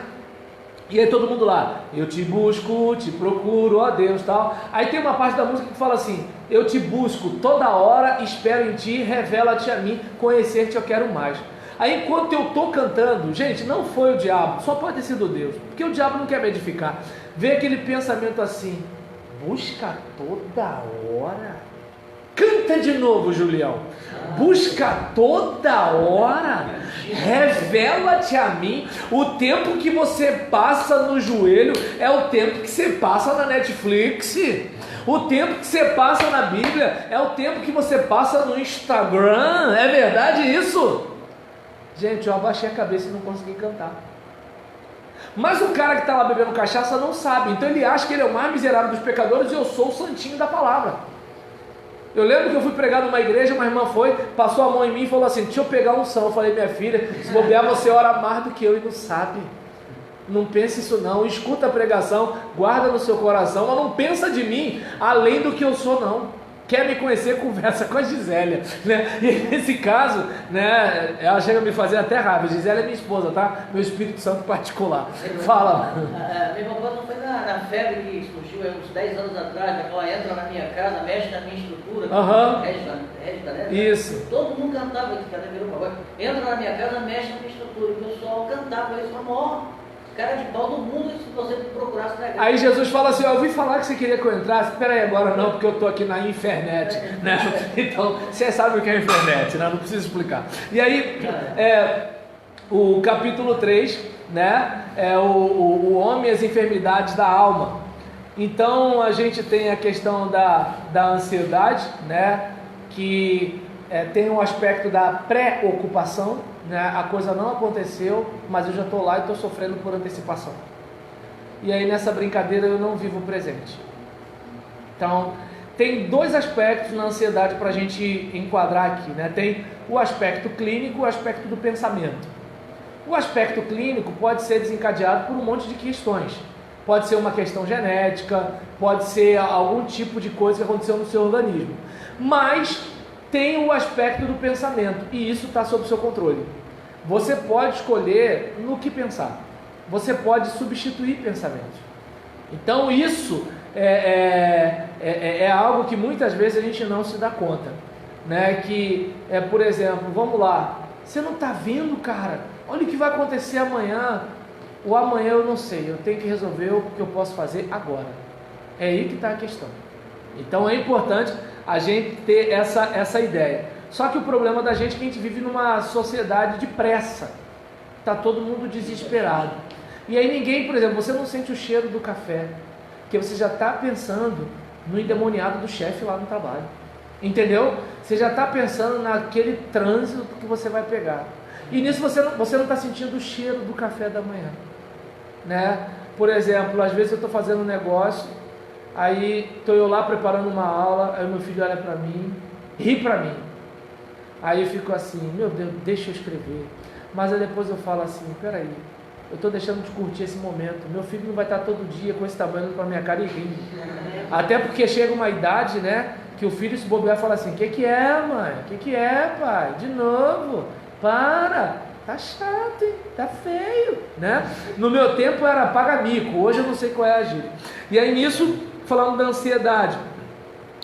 e aí todo mundo lá, eu te busco, te procuro, ó Deus, tal. Aí tem uma parte da música que fala assim, eu te busco toda hora, espero em ti, revela-te a mim, conhecer-te eu quero mais. Aí enquanto eu estou cantando, gente, não foi o diabo, só pode ter sido Deus, porque o diabo não quer me edificar. Vem aquele pensamento assim, busca toda hora. Canta de novo, Julião. Busca toda hora. Revela-te a mim. O tempo que você passa no joelho é o tempo que você passa na Netflix. O tempo que você passa na Bíblia é o tempo que você passa no Instagram. É verdade isso? Gente, eu abaixei a cabeça e não consegui cantar. Mas o cara que está lá bebendo cachaça não sabe, então ele acha que ele é o mais miserável dos pecadores e eu sou o santinho da palavra. Eu lembro que eu fui pregar numa igreja, uma irmã foi, passou a mão em mim e falou assim, deixa eu pegar unção. Eu falei, minha filha, se bobear você ora mais do que eu e não sabe. Não pense isso não, escuta a pregação, guarda no seu coração, mas não pensa de mim além do que eu sou não. Quer me conhecer, conversa com a Gisélia, né? E nesse caso, né, ela chega a me fazer até raiva. Gisélia é minha esposa, tá? Meu Espírito Santo particular. Fala. Meu irmão, não foi na febre que surgiu uns 10 anos atrás, que ela entra na minha casa, mexe na minha estrutura. Régida, né? Isso. Todo mundo cantava aqui, cada virou agora. Entra na minha casa, mexe na minha estrutura. O pessoal cantava isso, amor. Cara de pau do mundo, se você procurasse na igreja. Aí Jesus fala assim, eu ouvi falar que você queria que eu entrasse. Espera aí agora não, porque eu estou aqui na internet, né? Então, você sabe o que é a internet, né? Não preciso explicar. E aí, o capítulo 3, né? É o homem e as enfermidades da alma. Então, a gente tem a questão da ansiedade, né? Que tem um aspecto da preocupação, né? A coisa não aconteceu, mas eu já estou lá e estou sofrendo por antecipação. E aí nessa brincadeira eu não vivo o presente. Então, tem dois aspectos na ansiedade para a gente enquadrar aqui, né? Tem o aspecto clínico e o aspecto do pensamento. O aspecto clínico pode ser desencadeado por um monte de questões. Pode ser uma questão genética, pode ser algum tipo de coisa que aconteceu no seu organismo. Mas tem o aspecto do pensamento, e isso está sob seu controle. Você pode escolher no que pensar. Você pode substituir pensamentos. Então isso é algo que muitas vezes a gente não se dá conta, né? Que, por exemplo, vamos lá, você não está vendo, cara, olha o que vai acontecer amanhã. O amanhã eu não sei, eu tenho que resolver o que eu posso fazer agora. É aí que está a questão. Então é importante a gente ter essa ideia. Só que o problema da gente é que a gente vive numa sociedade de pressa. Está todo mundo desesperado. E aí ninguém, por exemplo, você não sente o cheiro do café, porque você já está pensando no endemoniado do chefe lá no trabalho. Entendeu? Você já está pensando naquele trânsito que você vai pegar. E nisso você não está sentindo o cheiro do café da manhã. Né? Por exemplo, às vezes eu estou fazendo um negócio, aí estou eu lá preparando uma aula, aí meu filho olha para mim, ri para mim. Aí eu fico assim, meu Deus, deixa eu escrever. Mas aí depois eu falo assim, peraí, eu estou deixando de curtir esse momento. Meu filho não vai estar todo dia com esse tamanho para minha cara e rindo. Até porque chega uma idade, né, que o filho se bobear e fala assim, que é, mãe? Que é, pai? De novo? Para! Tá chato, hein? Tá feio, né? No meu tempo era paga-mico, hoje eu não sei qual é a gíria. E aí nisso, falando da ansiedade,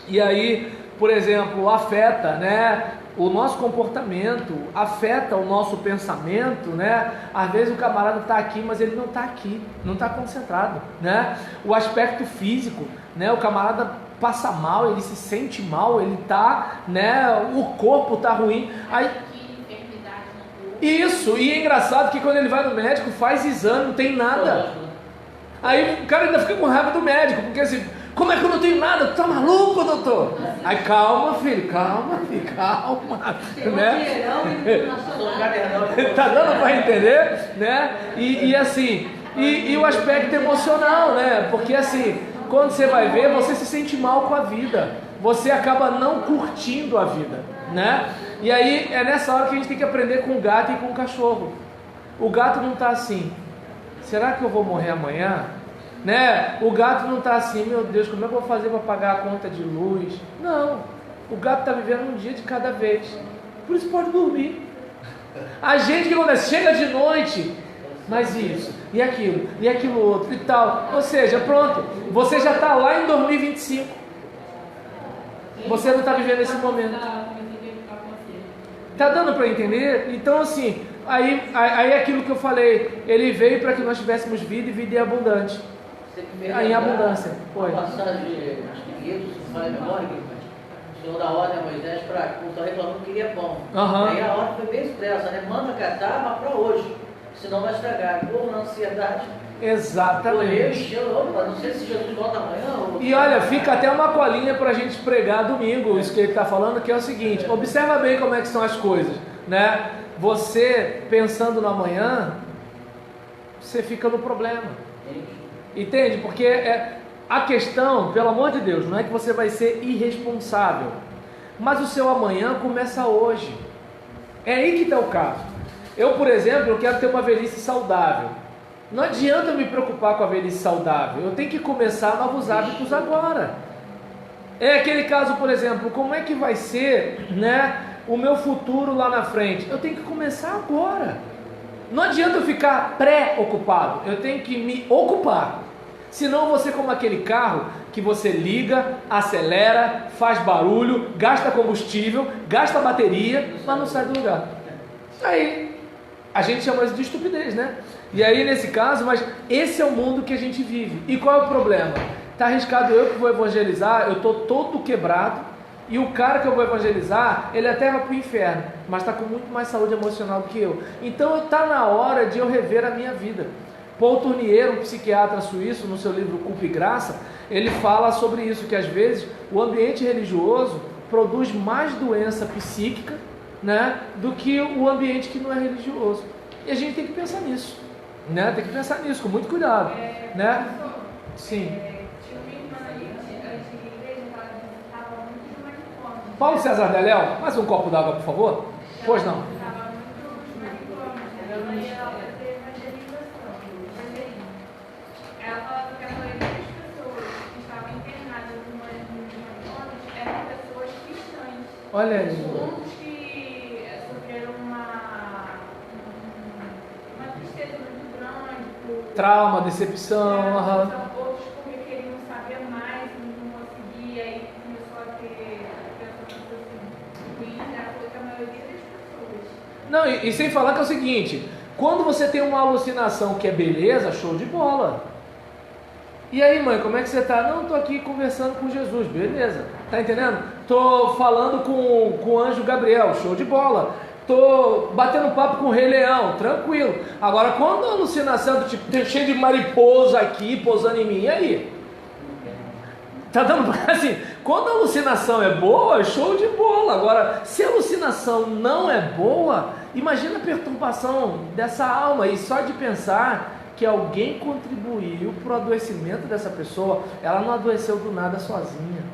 e aí, por exemplo, afeta, né? O nosso comportamento, afeta o nosso pensamento, né? Às vezes o camarada está aqui, mas ele não está aqui, não está concentrado, né? O aspecto físico, né? O camarada passa mal, ele se sente mal, ele está, né? O corpo está ruim. Aí, isso, e é engraçado que quando ele vai no médico, faz exame, não tem nada. Aí o cara ainda fica com raiva do médico, porque assim, como é que eu não tenho nada? Tu tá maluco, doutor? Aí calma, filho, calma, né? Tá dando para entender, né? E assim, e o aspecto emocional, né? Porque assim, quando você vai ver, você se sente mal com a vida, você acaba não curtindo a vida, né? E aí é nessa hora que a gente tem que aprender com o gato e com o cachorro. O gato não está assim, será que eu vou morrer amanhã? Né? O gato não está assim, meu Deus, como é que eu vou fazer para pagar a conta de luz? Não, o gato está vivendo um dia de cada vez, por isso pode dormir. A gente, o que acontece? Chega de noite, mas isso, e aquilo outro e tal, ou seja, pronto, você já está lá em 2025, você não está vivendo esse momento. Tá dando para entender? Então assim, aí é aquilo que eu falei, ele veio para que nós tivéssemos vida e vida em abundante. Em abundância. Foi. Uma passagem, acho que Êxodo, se fala a memória, o Senhor dá ordem a Moisés para o estão reclamando que queria pão. Aí a ordem foi bem expressa, né? Manda catar, mas para hoje, senão vai estragar. O povo na ansiedade. Exatamente. Não sei se Jesus volta amanhã. E olha, fica até uma colinha para a gente pregar domingo, isso que ele está falando, que é o seguinte, observa bem como é que são as coisas, né? Você pensando no amanhã, você fica no problema. Entende? Porque a questão, pelo amor de Deus, não é que você vai ser irresponsável, mas o seu amanhã começa hoje. É aí que está o caso. Eu, por exemplo, eu quero ter uma velhice saudável. Não adianta eu me preocupar com a velhice saudável, eu tenho que começar novos hábitos agora. É aquele caso, por exemplo, como é que vai ser, né, o meu futuro lá na frente? Eu tenho que começar agora. Não adianta eu ficar pré-ocupado, eu tenho que me ocupar. Senão eu vou ser como aquele carro que você liga, acelera, faz barulho, gasta combustível, gasta bateria, mas não sai do lugar. Aí a gente chama isso de estupidez, né? E aí nesse caso, mas esse é o mundo que a gente vive. E qual é o problema? Está arriscado eu que vou evangelizar, eu estou todo quebrado, e o cara que eu vou evangelizar, ele até vai para o inferno, mas está com muito mais saúde emocional do que eu. Então está na hora de eu rever a minha vida. Paul Tournier, um psiquiatra suíço, no seu livro Culpa e Graça, ele fala sobre isso, que às vezes o ambiente religioso produz mais doença psíquica, né, do que o ambiente que não é religioso. E a gente tem que pensar nisso, né? Tem que pensar nisso com muito cuidado, né? Sim. Paulo César Deléo, mais um copo d'água, por favor? Pois não. Ela falava que a maioria das pessoas que estavam internadas no manicômio eram pessoas cristãs. Olha aí. Uns que sofreram uma tristeza muito grande. Trauma, decepção. Outros porque queriam saber mais e não conseguia, e começou a ter pensamentos assim. E ela falou que a maioria das pessoas. Não, e sem falar que é o seguinte, quando você tem uma alucinação que é beleza, show de bola. E aí, mãe, como é que você tá? Não, tô aqui conversando com Jesus. Beleza, tá entendendo? Tô falando com o anjo Gabriel. Show de bola. Tô batendo papo com o Rei Leão. Tranquilo. Agora, quando a alucinação do tipo, tem cheio de mariposa aqui pousando em mim, e aí? Tá dando assim, quando a alucinação é boa, show de bola. Agora, se a alucinação não é boa, imagina a perturbação dessa alma. E só de pensar que alguém contribuiu para o adoecimento dessa pessoa, ela não adoeceu do nada sozinha.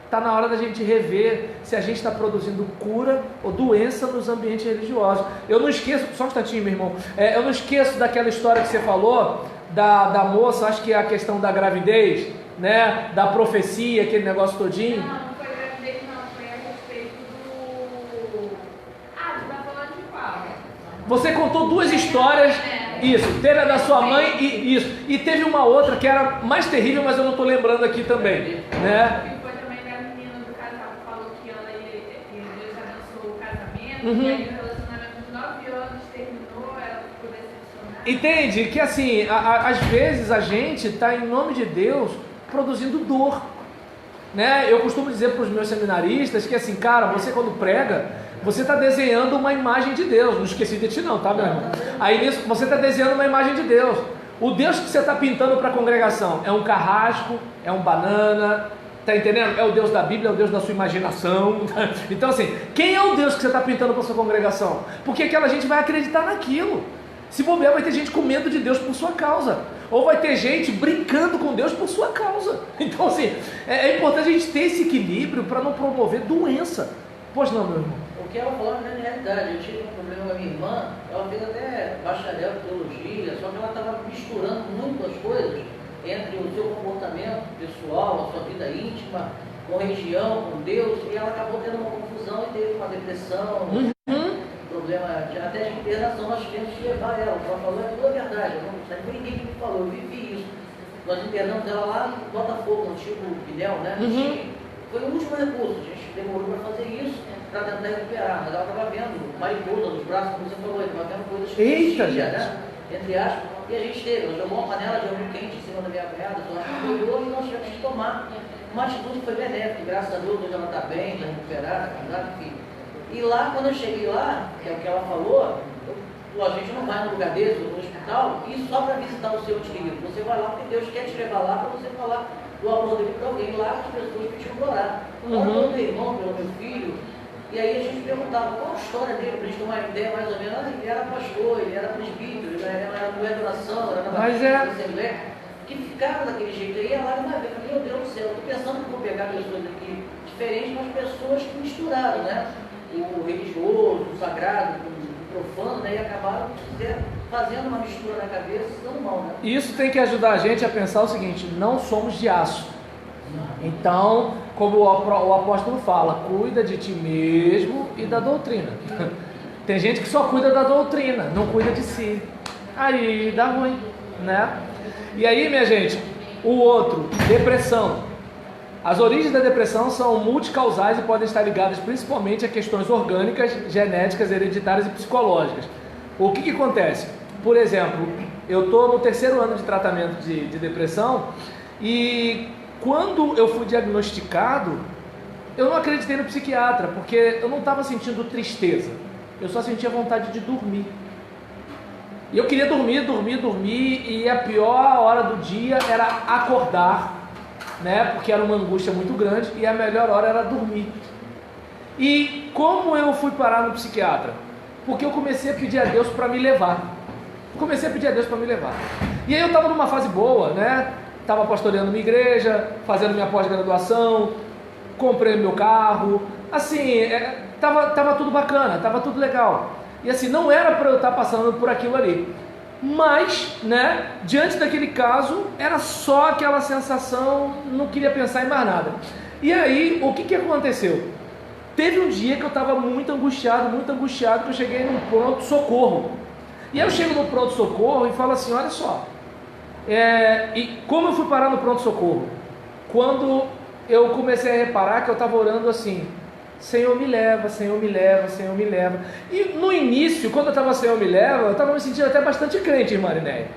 Está na hora da gente rever se a gente está produzindo cura ou doença nos ambientes religiosos. Eu não esqueço, só um instantinho, meu irmão, eu não esqueço daquela história que você falou, da moça, acho que é a questão da gravidez, né, da profecia, aquele negócio todinho. Não foi gravidez, não, foi a respeito do... Ah, você tá falando de qual? Você contou duas histórias, isso, teve a da sua mãe e isso, e teve uma outra que era mais terrível, mas eu não estou lembrando aqui também, né? E foi também da menina do casal que falou que ela Deus abençoou o casamento, Uhum. e aí o relacionamento de 9 anos terminou, ela ficou decepcionada. Entende? Que assim, às vezes a gente está em nome de Deus produzindo dor, né? Eu costumo dizer para os meus seminaristas que assim, cara, você quando prega, você está desenhando uma imagem de Deus. Não esqueci de ti não, tá, meu irmão? Aí nisso, você está desenhando uma imagem de Deus. O Deus que você está pintando para a congregação é um carrasco, é um banana, tá entendendo? É o Deus da Bíblia, é o Deus da sua imaginação. Então assim, quem é o Deus que você está pintando para a sua congregação? Porque aquela gente vai acreditar naquilo. Se bobear, vai ter gente com medo de Deus por sua causa, ou vai ter gente brincando com Deus por sua causa. Então assim, é importante a gente ter esse equilíbrio para não promover doença. Pois não, meu irmão? O que ela falou na realidade, eu tive um problema com a minha irmã, ela fez até bacharel em teologia, só que ela estava misturando muito as coisas entre o seu comportamento pessoal, a sua vida íntima, com religião, com Deus, e ela acabou tendo uma confusão e teve uma depressão, problema até de internação. Nós tivemos que levar ela, ela falou é toda a verdade, não foi ninguém que me falou, eu vivi isso. Nós internamos ela lá em Botafogo, no antigo Pinel, né? Foi o último recurso, a gente demorou para fazer isso, para tentar recuperar, mas ela estava vendo mariposa nos braços, como você falou, estava vendo coisas que existia, né? Entre aspas, e a gente teve, ela jogou uma panela de óleo quente em cima da minha cunhada, ela molhou e nós tivemos que tomar uma atitude que foi benéfica, graças a Deus, hoje ela está bem, está recuperada, casada, enfim. E lá, quando eu cheguei lá, que é o que ela falou, a gente não vai no lugar desse, no hospital, e só para visitar o seu querido. Você vai lá porque Deus quer te levar lá para você falar do amor dele para alguém. Lá as pessoas pediam orar. Ora pelo meu irmão, pelo meu filho. E aí a gente perguntava qual a história dele, para a gente ter uma ideia mais ou menos. Ele era pastor, ele era presbítero, ele era mulher de oração, era na Assembleia. Que ficaram daquele jeito aí, ela vai ver, meu Deus do céu, eu estou pensando que vou pegar pessoas aqui diferentes, mas pessoas que misturaram, né? O religioso, o sagrado, o profano, né? E acabaram fazendo uma mistura na cabeça e se dando mal, né? Isso tem que ajudar a gente a pensar o seguinte: não somos de aço. Então, como o apóstolo fala, cuida de ti mesmo e da doutrina. Tem gente que só cuida da doutrina, não cuida de si. Aí dá ruim, né? E aí, minha gente, o outro, depressão. As origens da depressão são multicausais e podem estar ligadas principalmente a questões orgânicas, genéticas, hereditárias e psicológicas. O que acontece? Por exemplo, eu estou no 3º ano de tratamento de depressão e quando eu fui diagnosticado, eu não acreditei no psiquiatra, porque eu não estava sentindo tristeza, eu só sentia vontade de dormir. E eu queria dormir, e a pior hora do dia era acordar, né? Porque era uma angústia muito grande, e a melhor hora era dormir. E como eu fui parar no psiquiatra? Porque eu comecei a pedir a Deus para me levar. E aí eu estava numa fase boa, né? Estava pastoreando minha igreja, fazendo minha pós-graduação, comprei meu carro, assim, tava tudo bacana, tava tudo legal. E assim, não era para eu estar passando por aquilo ali. Mas, né, diante daquele caso, era só aquela sensação, não queria pensar em mais nada. E aí, o que aconteceu? Teve um dia que eu estava muito angustiado, que eu cheguei num pronto-socorro. E aí eu chego no pronto-socorro e falo assim, olha só, e como eu fui parar no pronto-socorro? Quando eu comecei a reparar que eu estava orando assim, Senhor me leva, Senhor me leva, Senhor me leva. E no início, quando eu estava Senhor me leva, eu estava me sentindo até bastante crente, irmã Marinéia.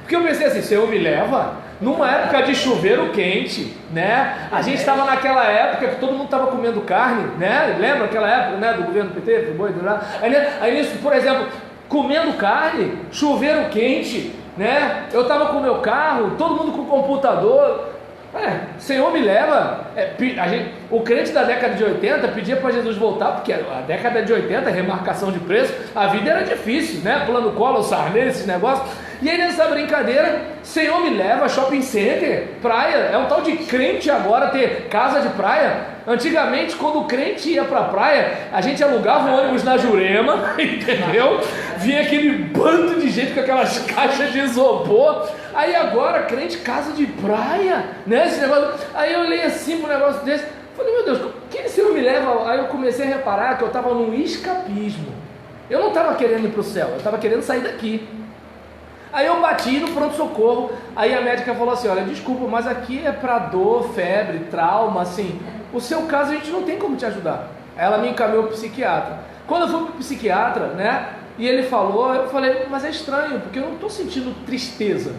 Porque eu pensei assim, Senhor me leva, numa época de chuveiro quente, né? A gente estava naquela época que todo mundo estava comendo carne, né? Lembra aquela época, né? Do governo PT, boi, aí nisso, por exemplo, comendo carne, chuveiro quente, né? Eu estava com o meu carro, todo mundo com computador. Senhor me leva. O crente da década de 80 pedia para Jesus voltar, porque a década de 80, remarcação de preço, a vida era difícil, né? Plano Collor, Sarney, esses negócios. E aí nessa brincadeira, Senhor me leva, shopping center, praia, é um tal de crente agora ter casa de praia. Antigamente, quando o crente ia pra praia, a gente alugava um ônibus na Jurema, entendeu? Vinha aquele bando de gente com aquelas caixas de isopor. Aí agora, crente, casa de praia, né? Esse negócio. Aí eu olhei assim pro negócio desse, falei, meu Deus, que Senhor me leva? Aí eu comecei a reparar que eu estava num escapismo. Eu não estava querendo ir pro céu, eu estava querendo sair daqui. Aí eu bati no pronto-socorro, aí a médica falou assim, olha, desculpa, mas aqui é para dor, febre, trauma, assim, o seu caso a gente não tem como te ajudar. Ela me encaminhou para o psiquiatra. Quando eu fui para o psiquiatra, né, e ele falou, eu falei, mas é estranho, porque eu não estou sentindo tristeza,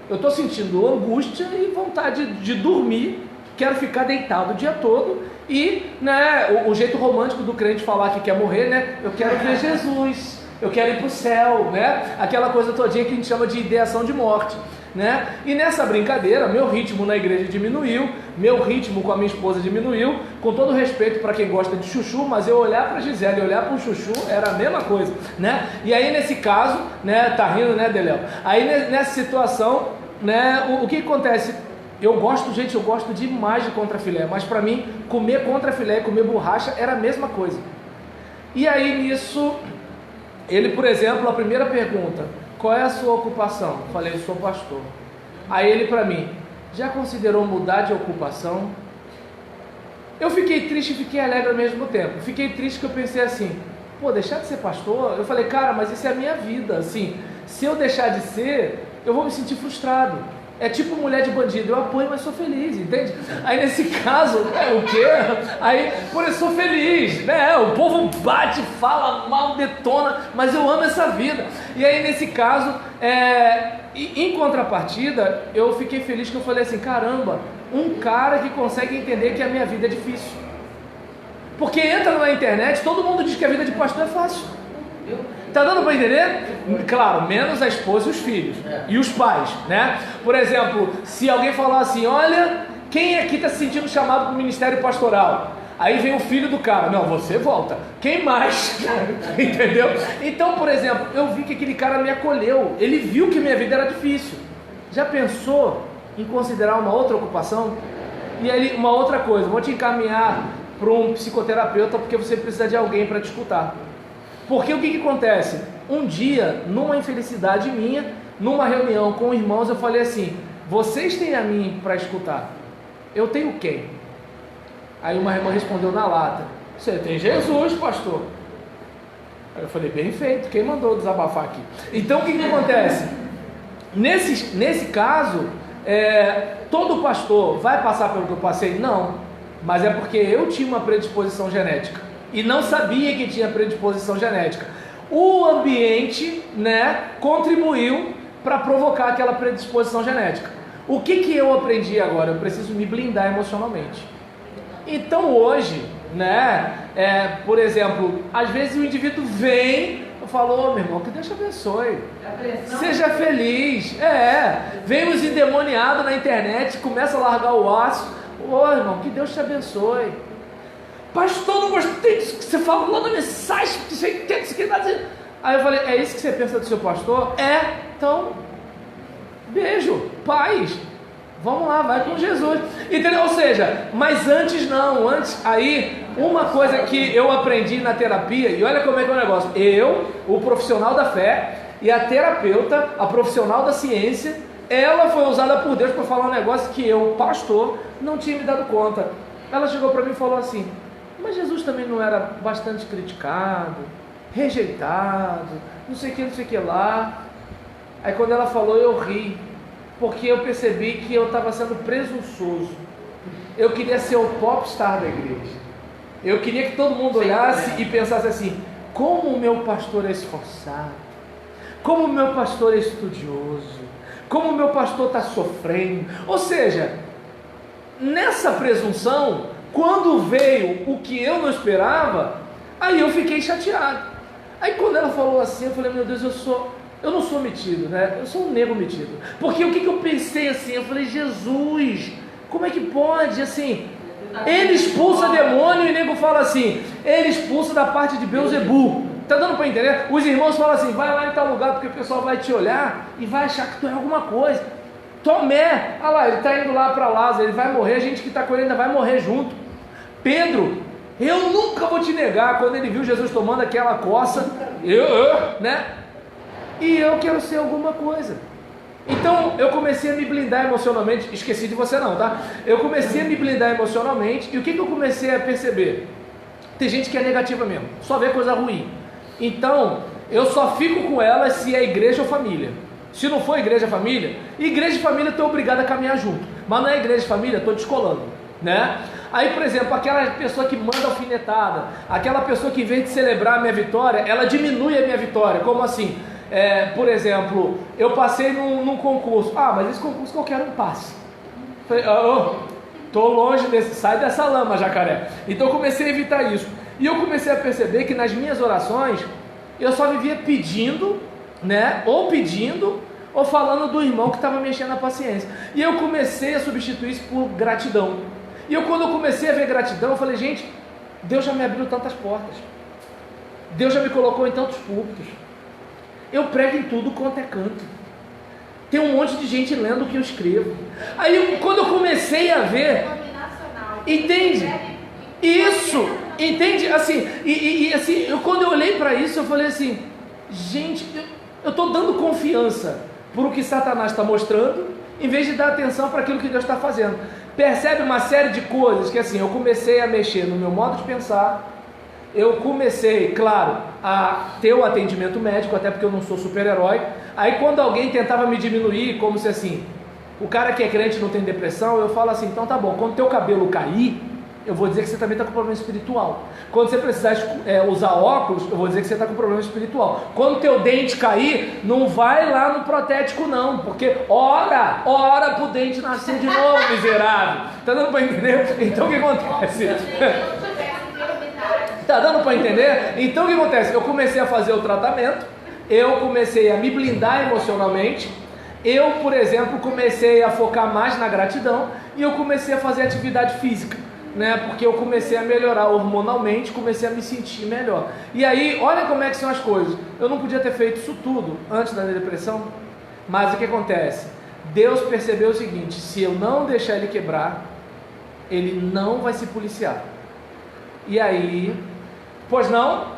eu estou sentindo angústia e vontade de dormir, quero ficar deitado o dia todo, e, né, o jeito romântico do crente falar que quer morrer, né, eu quero ver Jesus, eu quero ir para o céu, né? Aquela coisa todinha que a gente chama de ideação de morte, né? E nessa brincadeira, meu ritmo na igreja diminuiu, meu ritmo com a minha esposa diminuiu, com todo respeito para quem gosta de chuchu, mas eu olhar para a Gisele e olhar para o chuchu era a mesma coisa, né? E aí nesse caso, né? Tá rindo, né, Deléo? Aí nessa situação, né? O que acontece? Eu gosto demais de contrafilé, mas para mim, comer contrafilé e comer borracha era a mesma coisa. E aí nisso... Ele, por exemplo, a primeira pergunta, qual é a sua ocupação? Eu falei, sou pastor. Aí ele para mim, já considerou mudar de ocupação? Eu fiquei triste e fiquei alegre ao mesmo tempo. Fiquei triste que eu pensei assim, pô, deixar de ser pastor? Eu falei, cara, mas isso é a minha vida, assim, se eu deixar de ser, eu vou me sentir frustrado. É tipo mulher de bandido, eu apoio, mas sou feliz, entende? Aí nesse caso, o quê? Aí, por isso sou feliz, né? O povo bate, fala mal, detona, mas eu amo essa vida. E aí nesse caso, em contrapartida, eu fiquei feliz que eu falei assim, caramba, um cara que consegue entender que a minha vida é difícil. Porque entra na internet, todo mundo diz que a vida de pastor é fácil. Tá dando para entender? Claro, menos a esposa e os filhos e os pais, né? Por exemplo, se alguém falar assim, olha, quem aqui está se sentindo chamado para o ministério pastoral? Aí vem o filho do cara, não, você volta. Quem mais? Entendeu? Então, por exemplo, eu vi que aquele cara me acolheu, ele viu que minha vida era difícil. Já pensou em considerar uma outra ocupação? E aí, uma outra coisa, vou te encaminhar para um psicoterapeuta porque você precisa de alguém para te escutar. Porque o que acontece? Um dia, numa infelicidade minha, numa reunião com irmãos, eu falei assim, vocês têm a mim para escutar, eu tenho quem? Aí uma irmã respondeu na lata, você tem Jesus, pastor. Aí eu falei, bem feito, quem mandou desabafar aqui? Então o que acontece? Nesse caso, todo pastor vai passar pelo que eu passei? Não, mas é porque eu tinha uma predisposição genética e não sabia que tinha predisposição genética. O ambiente, né, contribuiu para provocar aquela predisposição genética. O que eu aprendi agora? Eu preciso me blindar emocionalmente. Então hoje, né, por exemplo, às vezes o indivíduo vem, eu falo, ô meu irmão, que Deus te abençoe, seja feliz, vem os endemoniados na internet, começa a largar o aço, ô irmão, que Deus te abençoe. Pastor, não gostei disso que você falou lá na mensagem, que você quer que você dizer. Aí eu falei, é isso que você pensa do seu pastor? Então, beijo, paz, vamos lá, vai com Jesus, entendeu? Ou seja, mas antes não, aí, uma coisa que eu aprendi na terapia, e olha como é que é o negócio, eu, o profissional da fé, e a terapeuta, a profissional da ciência, ela foi usada por Deus para falar um negócio que eu, pastor, não tinha me dado conta. Ela chegou para mim e falou assim, mas Jesus também não era bastante criticado, rejeitado, não sei o que lá. Aí quando ela falou, eu ri, porque eu percebi que eu estava sendo presunçoso. Eu queria ser o popstar da igreja. Eu queria que todo mundo olhasse e pensasse assim, como o meu pastor é esforçado, como o meu pastor é estudioso, como o meu pastor está sofrendo. Ou seja, nessa presunção, quando veio o que eu não esperava, aí eu fiquei chateado. Aí quando ela falou assim, eu falei, meu Deus, eu não sou metido, né? Eu sou um nego metido. Porque o que eu pensei assim? Eu falei, Jesus, como é que pode, assim? Ele expulsa demônio e o nego fala assim, ele expulsa da parte de Beelzebul. Tá dando para entender? Os irmãos falam assim, vai lá em tal lugar porque o pessoal vai te olhar e vai achar que tu é alguma coisa. Tomé, olha lá, ele está indo lá para Lázaro, ele vai morrer, a gente que está com ele ainda vai morrer junto. Pedro, eu nunca vou te negar, quando ele viu Jesus tomando aquela coça, né? E eu quero ser alguma coisa. Então eu comecei a me blindar emocionalmente. Esqueci de você não, tá? Eu comecei a me blindar emocionalmente. E o que eu comecei a perceber? Tem gente que é negativa mesmo, só vê coisa ruim. Então eu só fico com ela se é igreja ou família. Se não for igreja e família eu estou obrigado a caminhar junto. Mas não é igreja e família, estou descolando, né? Aí, por exemplo, aquela pessoa que manda alfinetada, aquela pessoa que em vez de celebrar a minha vitória, ela diminui a minha vitória. Como assim? Por exemplo, eu passei num concurso. Mas esse concurso qualquer um passa. Falei, tô longe desse, sai dessa lama, jacaré. Então eu comecei a evitar isso. E eu comecei a perceber que nas minhas orações, eu só vivia pedindo, né? Ou pedindo, ou falando do irmão que estava mexendo na paciência. E eu comecei a substituir isso por gratidão. E quando eu comecei a ver gratidão, eu falei, gente, Deus já me abriu tantas portas. Deus já me colocou em tantos púlpitos. Eu prego em tudo quanto é canto. Tem um monte de gente lendo o que eu escrevo. Aí quando eu comecei a ver, entende? Isso, entende? Assim, assim, quando eu olhei para isso, eu falei assim, gente, eu estou dando confiança por o que Satanás está mostrando, em vez de dar atenção para aquilo que Deus está fazendo. Percebe uma série de coisas que assim, eu comecei a mexer no meu modo de pensar. Eu comecei, claro, a ter o atendimento médico, até porque eu não sou super-herói. Aí quando alguém tentava me diminuir, como se assim, o cara que é crente não tem depressão, eu falo assim, então tá bom, quando teu cabelo cair, eu vou dizer que você também está com problema espiritual. Quando você precisar usar óculos, eu vou dizer que você está com problema espiritual. Quando teu dente cair, não vai lá no protético não, porque ora pro dente nascer de novo, miserável. Tá dando para entender? Então o que acontece? Tá dando para entender? Então o que acontece? Eu comecei a fazer o tratamento, eu comecei a me blindar emocionalmente, eu, por exemplo, comecei a focar mais na gratidão e eu comecei a fazer atividade física, né? Porque eu comecei a melhorar hormonalmente, comecei a me sentir melhor. E aí, olha como é que são as coisas. Eu não podia ter feito isso tudo antes da depressão, mas o que acontece? Deus percebeu o seguinte, se eu não deixar ele quebrar, ele não vai se policiar. E aí, pois não?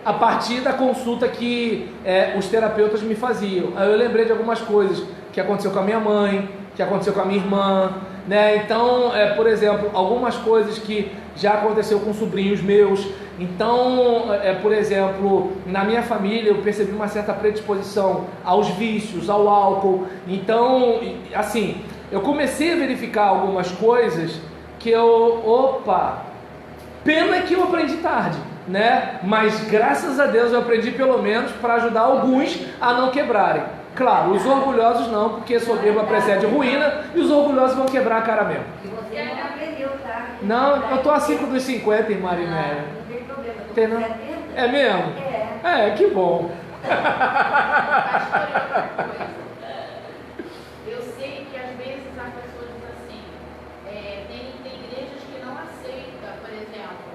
A partir da consulta que os terapeutas me faziam, aí eu lembrei de algumas coisas que aconteceu com a minha mãe, que aconteceu com a minha irmã, né? Então, por exemplo, algumas coisas que já aconteceu com sobrinhos meus. Então, por exemplo, na minha família eu percebi uma certa predisposição aos vícios, ao álcool. Então, assim, eu comecei a verificar algumas coisas que pena que eu aprendi tarde, né? Mas graças a Deus eu aprendi pelo menos para ajudar alguns a não quebrarem. Claro, os orgulhosos não, porque soberba precede ruína e os orgulhosos vão quebrar a cara mesmo. E você não aprendeu, tá? Não, eu tô a 5 dos 50, irmã Marinéia. Não tem problema. Tem não? É mesmo? Que bom. Eu sei que às vezes as pessoas dizem assim, tem igrejas que não aceitam, por exemplo,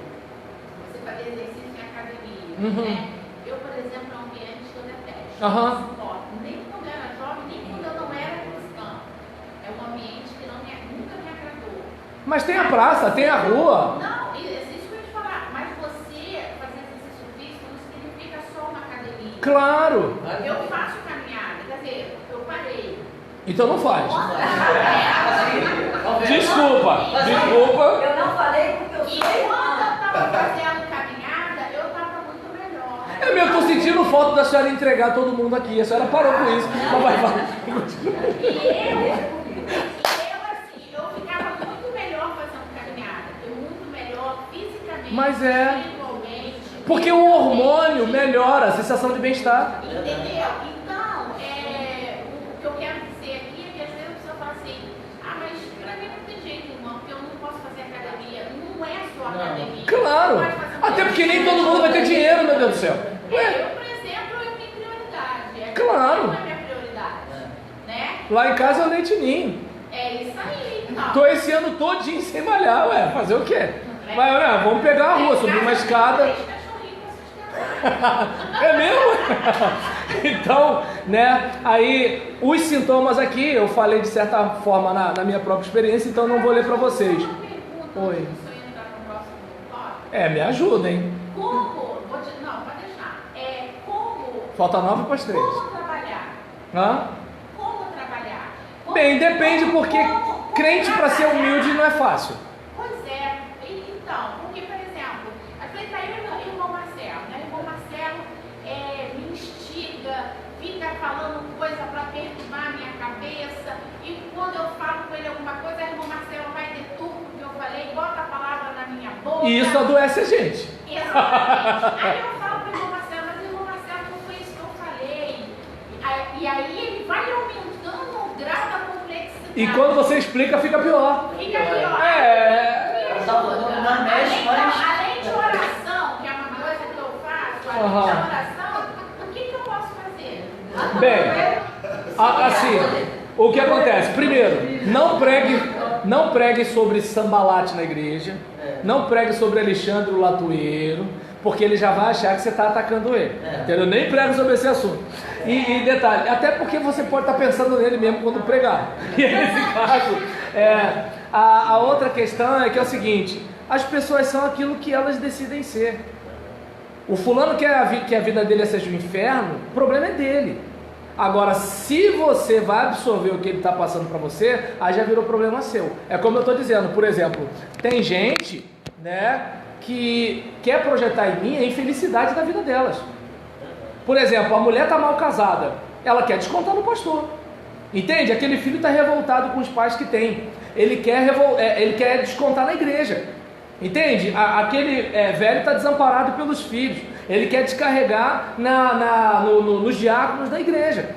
você fazer exercício em academia, né? Eu, por exemplo, é um ambiente que eu detesto. Não suporto. Nem quando eu era jovem, nem quando eu não era cristã. É um ambiente que nunca me agradou. Mas tem a praça, tem a rua. Não, isso que eu ia te falar. Mas você fazer exercício físico não significa só uma academia. Claro. Eu faço caminhada, quer dizer, eu parei. Então não faz. Desculpa. Eu não falei porque eu E sei. quando eu estava fazendo caminhada, eu estava muito melhor. Eu tô sentindo falta da senhora entregar todo mundo aqui. A senhora parou com isso. Eu ficava muito melhor fazendo caminhada. Muito melhor fisicamente. Mas porque o hormônio melhora a sensação de bem-estar. Entendeu? Então, o que eu quero dizer aqui é que às vezes a pessoa fala assim, mas pra mim não tem jeito, irmão, porque eu não posso fazer academia. Não é só academia. Claro! Até porque nem todo mundo vai ter dinheiro, meu Deus do céu. Eu, por exemplo, eu tenho prioridade. Claro! Não é minha prioridade. Né? Lá em casa é o leitinho. É isso aí, então. Tô esse ano todinho sem malhar, fazer o quê? Mas, vamos pegar a rua, subir uma escada. É mesmo? Então, né, aí os sintomas aqui, eu falei de certa forma na minha própria experiência, então não vou ler pra vocês. Oi. Me ajuda, hein? Como? Não, pode deixar. Como? Falta 9 para as 3. Como trabalhar? Hã? Como trabalhar? Bem, depende, porque crente para ser humilde não é fácil. Pois é. Então, porque, por exemplo, às vezes aí o irmão Marcelo, né? O irmão Marcelo me instiga, fica falando coisa para perturbar a minha cabeça, e quando eu falo com ele alguma coisa, o irmão Marcelo vai deturpa o que eu falei, bota a palavra na minha boca. E isso adoece a gente. Exatamente. Aí eu falo para o irmão Marcelo, mas irmão Marcelo, não foi isso que eu falei. E aí ele vai aumentando o grau da complexidade. E quando você explica, fica pior. Fica pior. Além de oração, que é uma coisa que eu faço, além de oração, o que eu posso fazer? Bem, assim, o que acontece? Primeiro, não pregue sobre Sambalate na igreja, não pregue sobre Alexandre o Latueiro, porque ele já vai achar que você está atacando ele. Entendeu? Nem pregue sobre esse assunto. E detalhe, até porque você pode estar pensando nele mesmo quando pregar. E nesse caso, a outra questão é que é o seguinte: as pessoas são aquilo que elas decidem ser. O fulano quer que a vida dele seja um inferno, o problema é dele. Agora, se você vai absorver o que ele está passando para você, aí já virou problema seu. É como eu estou dizendo, por exemplo, tem gente, né, que quer projetar em mim a infelicidade da vida delas. Por exemplo, a mulher está mal casada, ela quer descontar no pastor. Entende? Aquele filho está revoltado com os pais que tem. Ele quer descontar na igreja. Entende? Aquele velho está desamparado pelos filhos. Ele quer descarregar nos diáconos da igreja.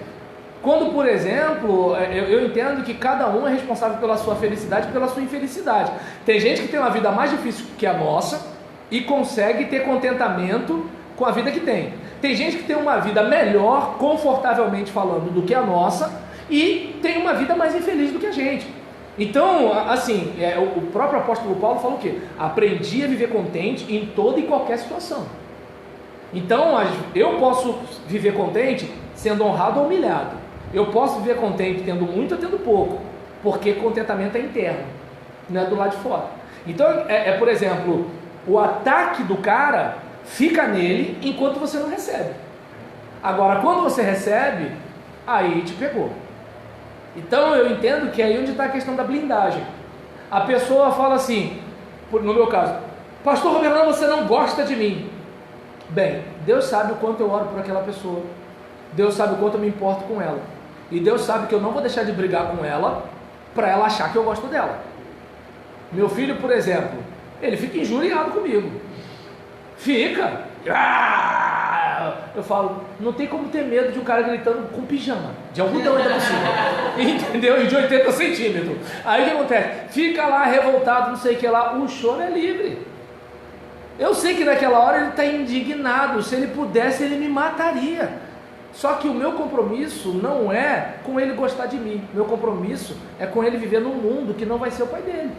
Quando, por exemplo, eu entendo que cada um é responsável pela sua felicidade e pela sua infelicidade. Tem gente que tem uma vida mais difícil que a nossa e consegue ter contentamento com a vida que tem. Tem gente que tem uma vida melhor, confortavelmente falando, do que a nossa e tem uma vida mais infeliz do que a gente. Então, assim, o próprio apóstolo Paulo fala o quê? Aprendi a viver contente em toda e qualquer situação. Então, eu posso viver contente sendo honrado ou humilhado. Eu posso viver contente tendo muito ou tendo pouco, porque contentamento é interno, não é do lado de fora. Então, por exemplo, o ataque do cara fica nele enquanto você não recebe. Agora, quando você recebe, aí te pegou. Então, eu entendo que é aí onde está a questão da blindagem. A pessoa fala assim, no meu caso: pastor Roberto, você não gosta de mim. Bem, Deus sabe o quanto eu oro por aquela pessoa. Deus sabe o quanto eu me importo com ela. E Deus sabe que eu não vou deixar de brigar com ela para ela achar que eu gosto dela. Meu filho, por exemplo, ele fica injuriado comigo. Fica. Eu falo, não tem como ter medo de um cara gritando com pijama, de algodão ainda por cima. Entendeu? E de 80 centímetros. Aí o que acontece? Fica lá revoltado, não sei o que lá. O choro é livre. Eu sei que naquela hora ele está indignado. Se ele pudesse, ele me mataria. Só que o meu compromisso não é com ele gostar de mim. Meu compromisso é com ele viver num mundo que não vai ser o pai dele.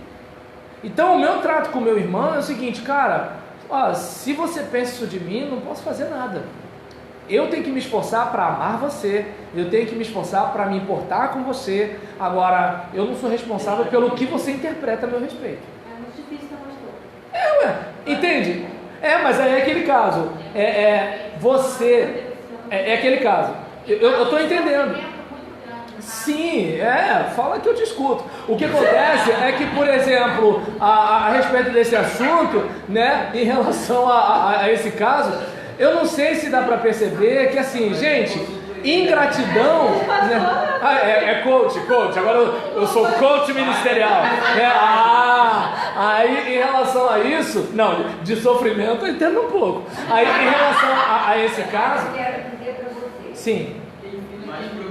Então o meu trato com o meu irmão é o seguinte: cara, se você pensa isso de mim, não posso fazer nada. Eu tenho que me esforçar para amar você. Eu tenho que me esforçar para me importar com você. Agora, eu não sou responsável pelo que você interpreta a meu respeito. É muito difícil, pastor. Entende? Mas aí é aquele caso. Você... É aquele caso. Eu estou entendendo. Sim, fala que eu te escuto. O que acontece é que, por exemplo, a respeito desse assunto, né, em relação a esse caso, eu não sei se dá para perceber que, assim, gente, ingratidão, né? Coach, agora eu sou coach ministerial, né? Aí em relação relação a isso, não, de sofrimento eu entendo um pouco. Aí em relação a esse caso. Eu quero dizer para você. Sim.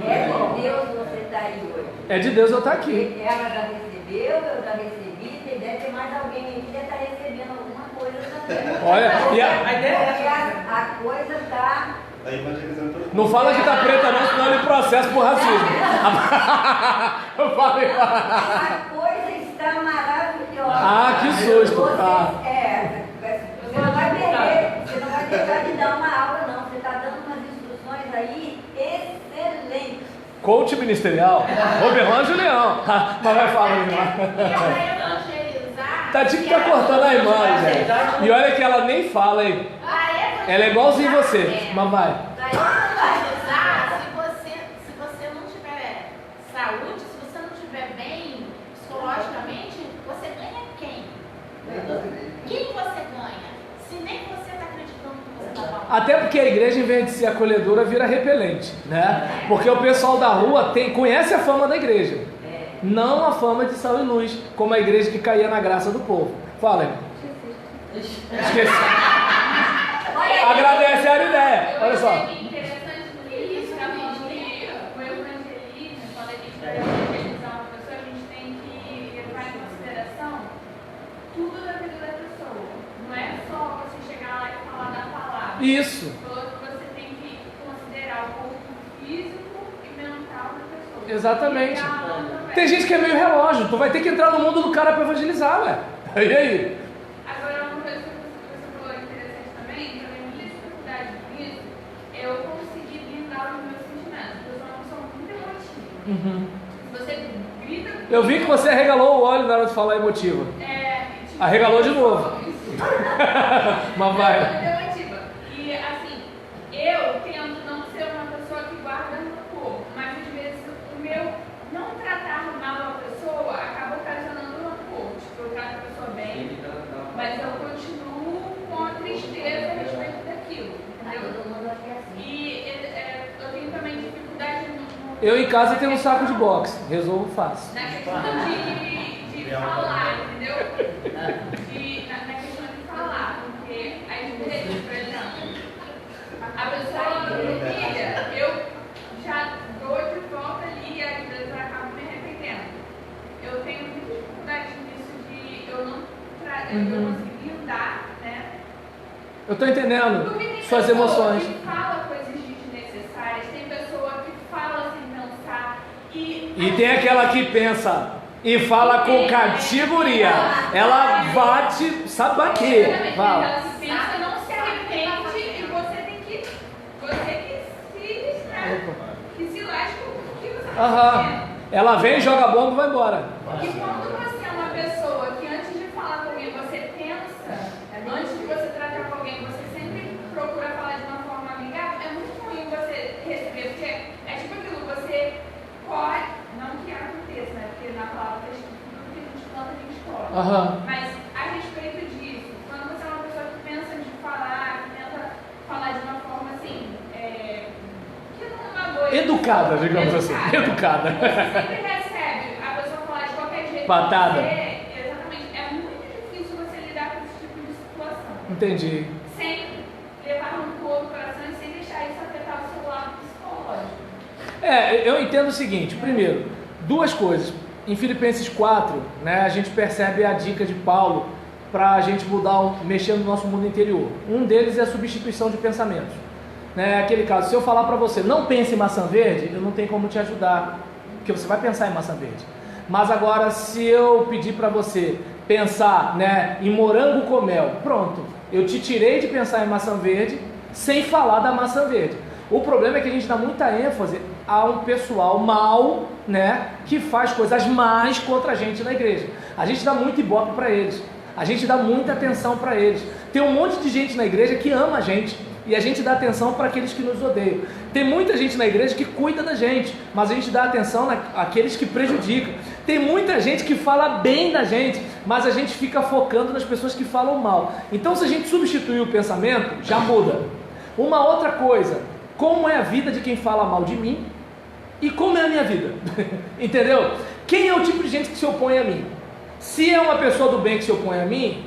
É de Deus você está aí hoje. É de Deus eu estar aqui. Ela já recebeu, eu já recebi, e deve ter mais alguém aí que deve estar recebendo alguma coisa também. Olha, e A ideia é Porque essa. a coisa está. não fala que tá preta não, senão ele processa por racismo. Eu falei. A coisa está maravilhosa. Ah, que susto. Você, Ah. você não vai perder, você não vai deixar de dar uma aula, não. Você está dando umas instruções aí excelentes. Coach ministerial, Roberlan Julião. Mas vai falar, irmã. Para evangelizar. Tati tá cortando a irmã, gente. E olha que ela nem fala, hein? Ela é igualzinho você, mas vai. Para evangelizar, se você não tiver saúde, se você não estiver bem psicologicamente, você ganha quem? Quem você ganha? Se nem você está acreditando no que você está falando. Até porque a igreja, em vez de ser acolhedora, vira repelente, né? Porque o pessoal da rua conhece a fama da igreja, não a fama de sal e luz, como a igreja que caía na graça do povo. Fala, irmão. Esqueci. Agradece a ideia. Olha só. Interessante no início, tá falando que o evangelismo, quando a gente vai evangelizar uma pessoa, a gente tem que levar em consideração tudo da vida da pessoa. Não é só você chegar lá e falar da palavra. Isso. Você tem que considerar o corpo físico e mental da pessoa. Exatamente. E a alma também. Tem gente que é meio relógio. Tu vai ter que entrar no mundo do cara para evangelizar, ué. E aí? Agora, uma coisa que você falou interessante também, que eu tenho muita dificuldade com isso, eu consegui blindar os meus sentimentos, porque eu sou uma pessoa muito emotiva. Se você grita... Eu vi que você arregalou o olho na hora de falar emotiva. Arregalou de novo. Mas vai. Eu sou muito emotiva. E assim, eu tento não ser uma pessoa que guarda no corpo, mas às vezes o meu não tratar mal a pessoa acaba ocasionando rancor. Tipo, eu trato a pessoa bem, mas eu continuo com a tristeza a respeito daquilo. Entendeu? Todo mundo aqui é assim. E eu tenho também dificuldade Eu em casa tenho um saco de boxe. Resolvo fácil. na questão de falar, entendeu? Na questão de falar, porque às vezes, por exemplo, a pessoa filha, eu já dou de volta ali e às vezes eu acabo me arrependendo. Eu tenho muita dificuldade nisso de eu não conseguir lidar, né? Eu tô entendendo Porque tem suas pessoa emoções. que fala coisas desnecessárias, tem pessoa que fala sem pensar E tem aquela que pensa e fala com categoria. Ela bate, sabe bater. Exatamente, Fala. ela se pensa, não se arrepende e você tem que se distrair, que se lasca o que você está fazendo. Ela vem, joga bomba e vai embora. E quando você é uma pessoa que antes de falar com alguém você pensa, antes de você tratar com alguém, você sempre procura falar de uma forma amigável, é muito ruim você receber, porque é tipo aquilo, você pode, não que aconteça, né? Porque na palavra está escrito tudo que a gente planta, a gente colhe. Mas a respeito disso, quando você é uma pessoa que pensa de falar, que tenta falar de uma forma assim, que não é uma boa. Educada, digamos assim. Educada. Você sempre recebe a pessoa falar de qualquer jeito. Patada. Exatamente. É muito difícil você lidar com esse tipo de situação. Entendi. Sem levar rancor no coração e sem deixar isso afetar o seu lado psicológico. Eu entendo o seguinte. Primeiro, duas coisas. Em Filipenses 4, né, a gente percebe a dica de Paulo para a gente mexer no nosso mundo interior. Um deles é a substituição de pensamentos. Né, aquele caso, se eu falar para você, não pense em maçã verde, eu não tenho como te ajudar, porque você vai pensar em maçã verde. Mas agora, se eu pedir para você pensar, né, em morango com mel, pronto, eu te tirei de pensar em maçã verde sem falar da maçã verde. O problema é que a gente dá muita ênfase a um pessoal mau, né, que faz coisas más contra a gente na igreja. A gente dá muito ibope para eles, a gente dá muita atenção para eles. Tem um monte de gente na igreja que ama a gente, e a gente dá atenção para aqueles que nos odeiam. Tem muita gente na igreja que cuida da gente, mas a gente dá atenção àqueles que prejudicam. Tem muita gente que fala bem da gente, mas a gente fica focando nas pessoas que falam mal. Então, se a gente substituir o pensamento, já muda. Uma outra coisa, como é a vida de quem fala mal de mim e como é a minha vida? Entendeu? Quem é o tipo de gente que se opõe a mim? Se é uma pessoa do bem que se opõe a mim,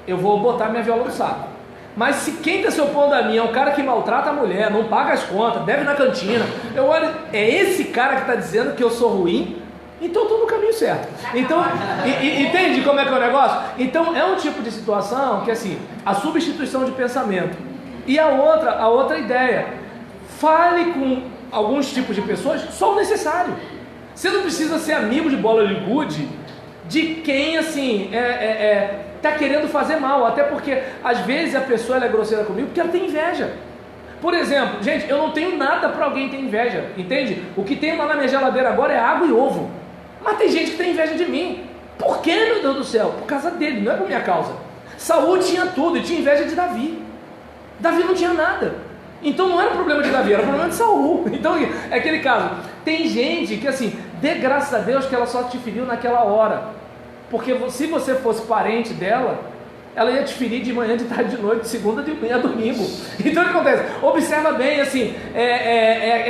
eu vou botar minha viola no saco. Mas se quem está se opondo a mim é um cara que maltrata a mulher, não paga as contas, deve na cantina, eu olho, é esse cara que está dizendo que eu sou ruim, então eu estou no caminho certo. Então, entende como é que é o negócio? Então é um tipo de situação que assim, a substituição de pensamento. E a outra ideia, fale com alguns tipos de pessoas só o necessário. Você não precisa ser amigo de bola de gude de quem assim está querendo fazer mal, até porque às vezes a pessoa ela é grosseira comigo porque ela tem inveja. Por exemplo, gente, eu não tenho nada para alguém ter inveja, entende? O que tem lá na minha geladeira agora é água e ovo, mas tem gente que tem inveja de mim. Por que, meu Deus do céu? Por causa dele, não é por minha causa. Saúl tinha tudo e tinha inveja de Davi. Davi não tinha nada, então não era problema de Davi, era problema de Saúl. Então é aquele caso, tem gente que assim, dê graças a Deus que ela só te feriu naquela hora, porque se você fosse parente dela, ela ia te ferir de manhã, de tarde, de noite, de segunda, de manhã, domingo. Então o que acontece? Observa bem, assim,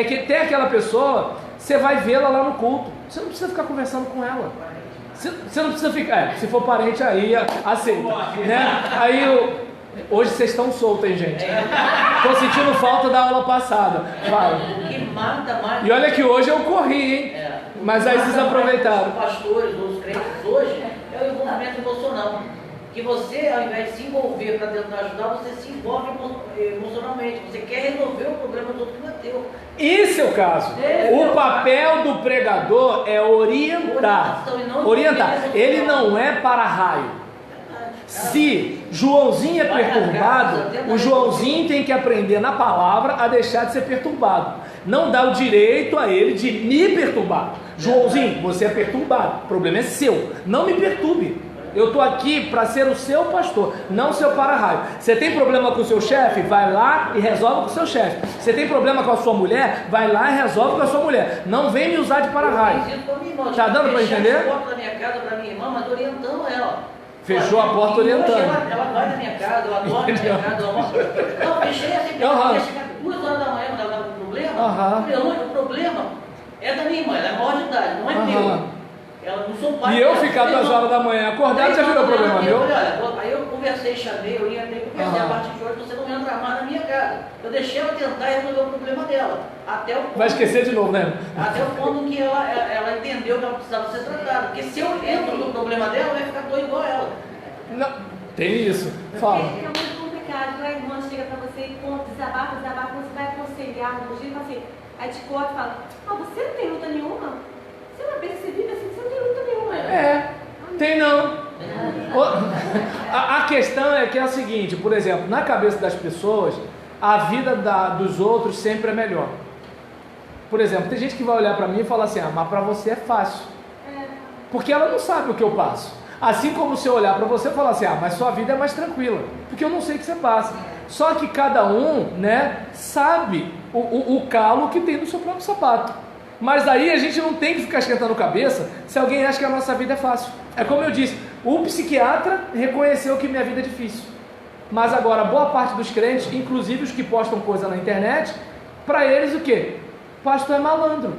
que tem aquela pessoa, você vai vê-la lá no culto, você não precisa ficar conversando com ela, você não precisa ficar, se for parente aí, aceita, né? Aí hoje vocês estão soltos, hein, gente? Tô sentindo falta da aula passada. Fala. O que mata mais. E olha que hoje eu corri, hein? Mas aí vocês aproveitaram. Os pastores, os crentes hoje, é o envolvimento emocional. Que você, ao invés de se envolver para tentar ajudar, você se envolve emocionalmente. Você quer resolver o problema do outro que não é teu. Esse é o caso. O papel do pregador é orientar. Ele não é para-raio. Se Joãozinho é perturbado, o Joãozinho tem que aprender na palavra a deixar de ser perturbado. Não dá o direito a ele de me perturbar. Joãozinho, você é perturbado, o problema é seu, não me perturbe. Eu estou aqui para ser o seu pastor, não o seu para-raio. Você tem problema com o seu chefe? Vai lá e resolve com o seu chefe. Você tem problema com a sua mulher? Vai lá e resolve com a sua mulher. Não vem me usar de para-raio. Está dando para entender? Eu porta da minha casa para minha irmã, mas orientando ela. Fechou a porta orientando. Ela vai na minha casa, ela dorme na minha casa, ela mostra. Não, fechei assim, ela vai chegar 2 horas da manhã, quando ela está com problema. O problema é da minha irmã, ela é maior de idade, não é meu. Ela não sou pai. E eu ficar 2 horas da manhã acordado, já virou problema meu? Aí eu conversei, chamei, eu ia ter que conversar. A partir de hoje você não entra mais na minha casa. Eu deixei ela tentar resolver o problema dela. Até o ponto, vai esquecer de novo, né? Até o ponto que ela entendeu que ela precisava ser tratada. Porque se eu entro no problema dela, vai ficar doido igual ela. Não, tem isso. Fala. É muito complicado. A irmã chega pra você e conta, desabafa, você vai aconselhar, no jeito assim. Aí te corta e fala: você não tem luta nenhuma? Você não pensa que você vive assim, você não tem luta nenhuma. Tem não. A questão é que é o seguinte, por exemplo, na cabeça das pessoas, a vida dos outros sempre é melhor. Por exemplo, tem gente que vai olhar para mim e falar assim: mas para você é fácil. Porque ela não sabe o que eu passo. Assim como se eu olhar para você e falar assim: mas sua vida é mais tranquila, porque eu não sei o que você passa. Só que cada um, né, sabe o calo que tem no seu próprio sapato. Mas aí a gente não tem que ficar esquentando cabeça se alguém acha que a nossa vida é fácil. É como eu disse, o psiquiatra reconheceu que minha vida é difícil. Mas agora, boa parte dos crentes, inclusive os que postam coisa na internet, para eles o quê? Pastor é malandro,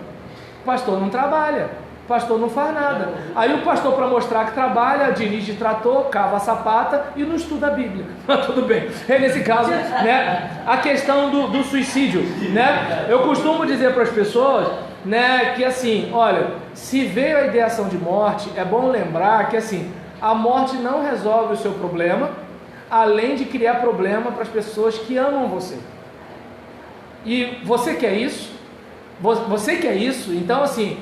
pastor não trabalha, pastor não faz nada. Aí o pastor, para mostrar que trabalha, dirige trator, cava a sapata e não estuda a Bíblia. Mas tudo bem. É nesse caso, né, a questão do suicídio, né? Eu costumo dizer para as pessoas, né, que assim, olha, se veio a ideação de morte, é bom lembrar que assim, a morte não resolve o seu problema, além de criar problema para as pessoas que amam você. E você quer isso? Você quer isso? Então assim,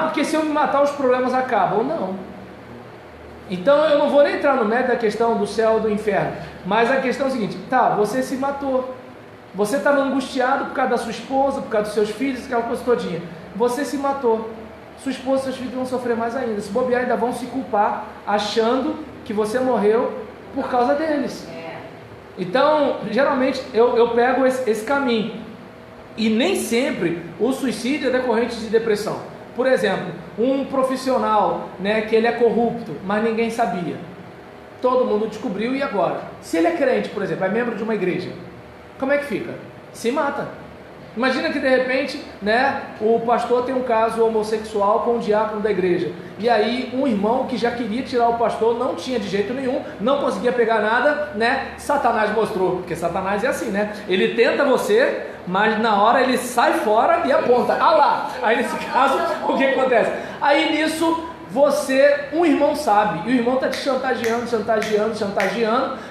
porque se eu me matar os problemas acabam. Não. Então eu não vou nem entrar no mérito da questão do céu ou do inferno, mas a questão é a seguinte: você se matou, você estava angustiado por causa da sua esposa, por causa dos seus filhos, aquela coisa todinha, você se matou, sua esposa e seus filhos vão sofrer mais ainda, se bobear ainda vão se culpar, achando que você morreu por causa deles. Então, geralmente eu pego esse caminho, e nem sempre o suicídio é decorrente de depressão. Por exemplo, um profissional, né, que ele é corrupto, mas ninguém sabia, todo mundo descobriu, e agora? Se ele é crente, por exemplo, é membro de uma igreja, como é que fica? Se mata. Imagina que de repente, né, o pastor tem um caso homossexual com um diácono da igreja. E aí um irmão que já queria tirar o pastor, não tinha de jeito nenhum, não conseguia pegar nada, né? Satanás mostrou, porque Satanás é assim, né? Ele tenta você, mas na hora ele sai fora e aponta. Ah lá! Aí nesse caso, o que acontece? Aí nisso, um irmão sabe, e o irmão está te chantageando,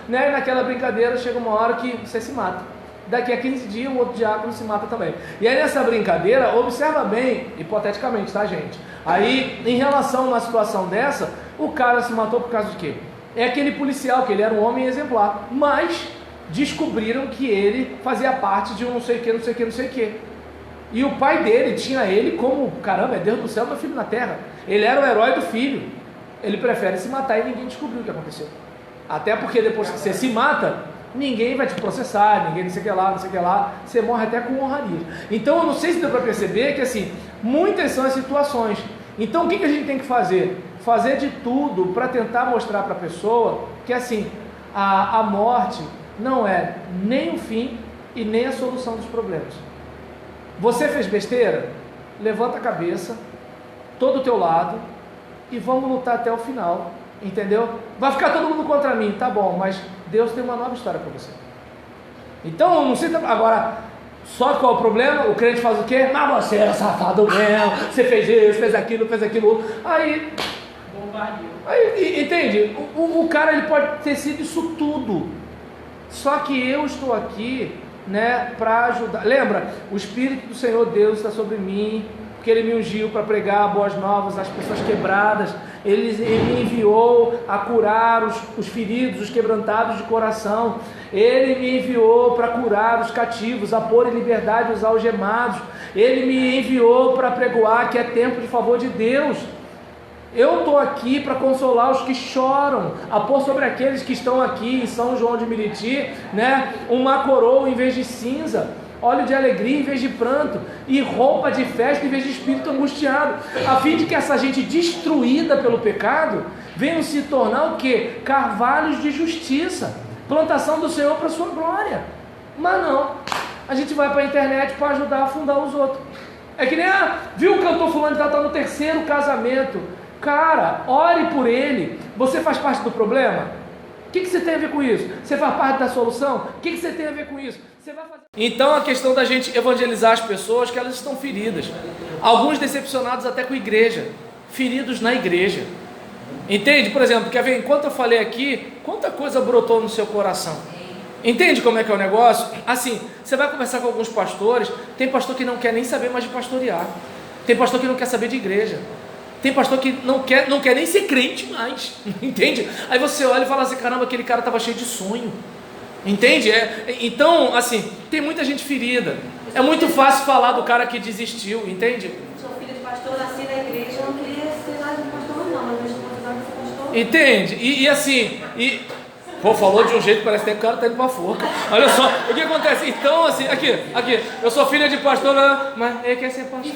né? E naquela brincadeira chega uma hora que você se mata. Daqui a 15 dias o outro diácono se mata também. E aí nessa brincadeira, observa bem, hipoteticamente, tá, gente? Aí, em relação a uma situação dessa, o cara se matou por causa de quê? É aquele policial, que ele era um homem exemplar, mas descobriram que ele fazia parte de um não sei o que. E o pai dele tinha ele como, caramba, é Deus do céu, meu filho na terra. Ele era o herói do filho. Ele prefere se matar e ninguém descobriu o que aconteceu. Até porque depois que você se mata, ninguém vai te processar, ninguém não sei o que lá, você morre até com honraria. Então eu não sei se deu para perceber que assim, muitas são as situações. Então o que a gente tem que fazer? Fazer de tudo para tentar mostrar para a pessoa que assim, a morte não é nem o fim e nem a solução dos problemas. Você fez besteira? Levanta a cabeça, todo o teu lado, e vamos lutar até o final, entendeu? Vai ficar todo mundo contra mim, tá bom, mas Deus tem uma nova história para você. Então, não sei, agora, só qual é o problema? O crente faz o quê? Mas você é safado mesmo, você fez isso, fez aquilo outro. Aí, entende? O cara, ele pode ter sido isso tudo, só que eu estou aqui, né, para ajudar. Lembra? O Espírito do Senhor Deus está sobre mim, porque Ele me ungiu para pregar boas novas às pessoas quebradas. Ele me enviou a curar os feridos, os quebrantados de coração. Ele me enviou para curar os cativos, a pôr em liberdade os algemados. Ele me enviou para pregoar que é tempo de favor de Deus. Eu estou aqui para consolar os que choram, a pôr sobre aqueles que estão aqui em São João de Meriti, né, uma coroa em vez de cinza, óleo de alegria em vez de pranto, e roupa de festa em vez de espírito angustiado, a fim de que essa gente destruída pelo pecado venham se tornar o quê? Carvalhos de justiça, plantação do Senhor para a sua glória. Mas não, a gente vai para a internet para ajudar a afundar os outros. É que nem, viu o cantor fulano que está no 3º casamento? Cara, ore por ele. Você faz parte do problema? O que você tem a ver com isso? Você faz parte da solução? O que você tem a ver com isso? Você vai fazer... Então a questão da gente evangelizar as pessoas, que elas estão feridas. Alguns decepcionados até com a igreja. Feridos na igreja. Entende? Por exemplo, quer ver, enquanto eu falei aqui, quanta coisa brotou no seu coração. Entende como é que é o negócio? Assim, você vai conversar com alguns pastores, tem pastor que não quer nem saber mais de pastorear. Tem pastor que não quer saber de igreja. Tem pastor que não quer nem ser crente mais, entende? Aí você olha e fala assim, caramba, aquele cara estava cheio de sonho, entende? Então, assim, tem muita gente ferida. É muito fácil falar do cara que desistiu, entende? Sou filha de pastor, nasci na igreja, eu não queria ser nada de pastor não, mas eu estou precisando ser pastor. Entende? E assim, pô, falou de um jeito que parece que o cara tá indo pra forca. Olha só, o que acontece? Então, assim, aqui, eu sou filha de pastor, mas ele quer ser pastor.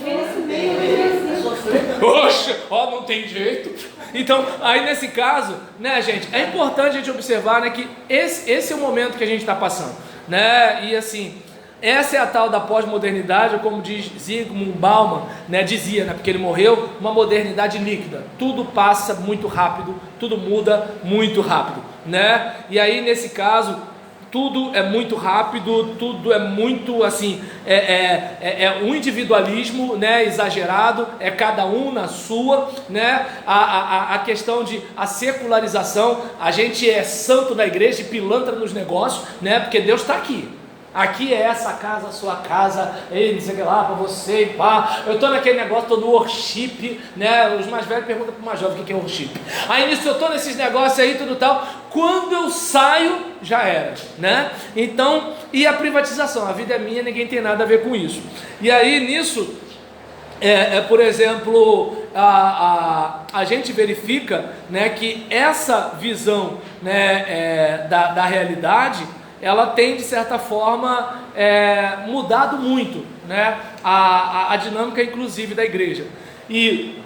Oxe, não tem jeito. Então, aí nesse caso, né, gente, é importante a gente observar, né, que esse é o momento que a gente está passando, né, e assim, essa é a tal da pós-modernidade, ou como diz Zygmunt Bauman, né, dizia, né, porque ele morreu, uma modernidade líquida. Tudo passa muito rápido, tudo muda muito rápido, né? E aí nesse caso, tudo é muito rápido, tudo é muito assim, um individualismo, né, exagerado, é cada um na sua, né? A questão de a secularização, a gente é santo na igreja e pilantra nos negócios, né? Porque Deus está aqui. Aqui é essa casa, a sua casa, não sei o que lá, para você, pá. Eu estou naquele negócio, estou no worship, né? Os mais velhos perguntam para o mais jovem o que é worship. Aí nisso eu estou nesses negócios aí, tudo tal. Quando eu saio, já era, né? Então, e a privatização? A vida é minha, ninguém tem nada a ver com isso. E aí nisso, por exemplo, a gente verifica, né, que essa visão, né, da realidade, ela tem de certa forma mudado muito, né, a dinâmica inclusive da igreja. E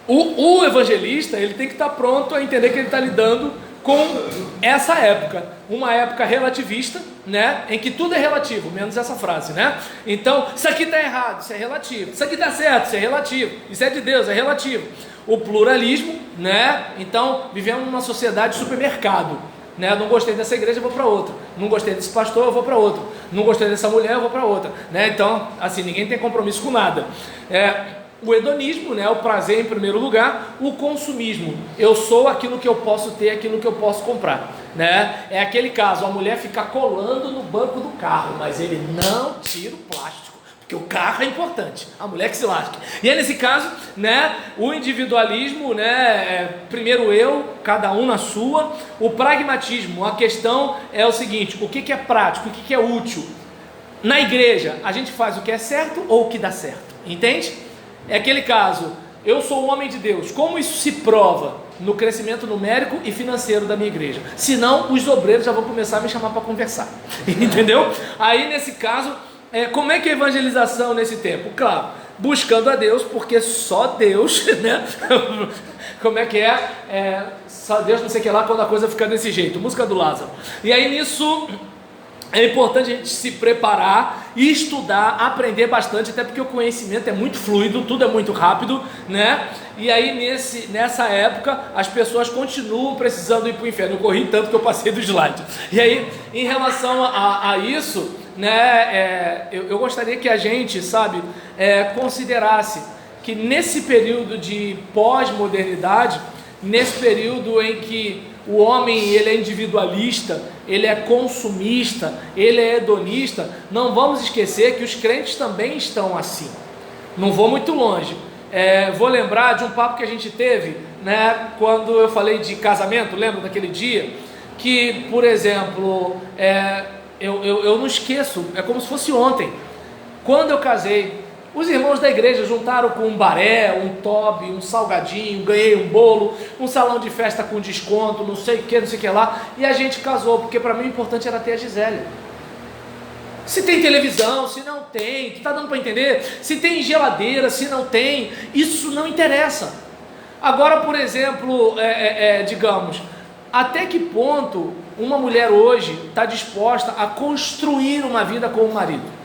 o evangelista, ele tem que estar pronto a entender que ele está lidando com essa época, uma época relativista, né, em que tudo é relativo, menos essa frase, né? Então, isso aqui está errado, isso é relativo. Isso aqui está certo, isso é relativo. Isso é de Deus, é relativo. O pluralismo, né? Então, vivemos numa sociedade de supermercado, né? Não gostei dessa igreja, eu vou para outra. Não gostei desse pastor, eu vou para outro. Não gostei dessa mulher, eu vou para outra, né? Então, assim, ninguém tem compromisso com nada. O hedonismo, né, o prazer em primeiro lugar. O consumismo, eu sou aquilo que eu posso ter, aquilo que eu posso comprar, né? É aquele caso, a mulher fica colando no banco do carro, mas ele não tira o plástico, porque o carro é importante, a mulher que se lasque. E é nesse caso, né, o individualismo, né, primeiro eu, cada um na sua. O pragmatismo, a questão é o seguinte: o que é prático, o que é útil? Na igreja, a gente faz o que é certo ou o que dá certo, entende? É aquele caso, eu sou um homem de Deus, como isso se prova? No crescimento numérico e financeiro da minha igreja. Senão, os obreiros já vão começar a me chamar para conversar, entendeu? Aí, nesse caso, como é que é a evangelização nesse tempo? Claro, buscando a Deus, porque só Deus, né? Como é que só Deus, não sei o que lá, quando a coisa fica desse jeito. Música do Lázaro. E aí, nisso... é importante a gente se preparar, estudar, aprender bastante, até porque o conhecimento é muito fluido, tudo é muito rápido, né? E aí nessa época as pessoas continuam precisando ir para o inferno. Eu corri tanto que eu passei do slide. E aí, em relação a isso, né, eu gostaria que a gente, considerasse que nesse período de pós-modernidade, nesse período em que o homem ele é individualista, ele é consumista, ele é hedonista, não vamos esquecer que os crentes também estão assim. Não vou muito longe. Vou lembrar de um papo que a gente teve, né, quando eu falei de casamento. Lembra daquele dia? Que, por exemplo, eu não esqueço, é como se fosse ontem. Quando eu casei, os irmãos da igreja juntaram com um baré, um tobe, um salgadinho, ganhei um bolo, um salão de festa com desconto, não sei o que lá, e a gente casou, porque para mim o importante era ter a Gisele. Se tem televisão, se não tem, tu tá dando para entender? Se tem geladeira, se não tem, isso não interessa. Agora, por exemplo, digamos, até que ponto uma mulher hoje está disposta a construir uma vida com o marido?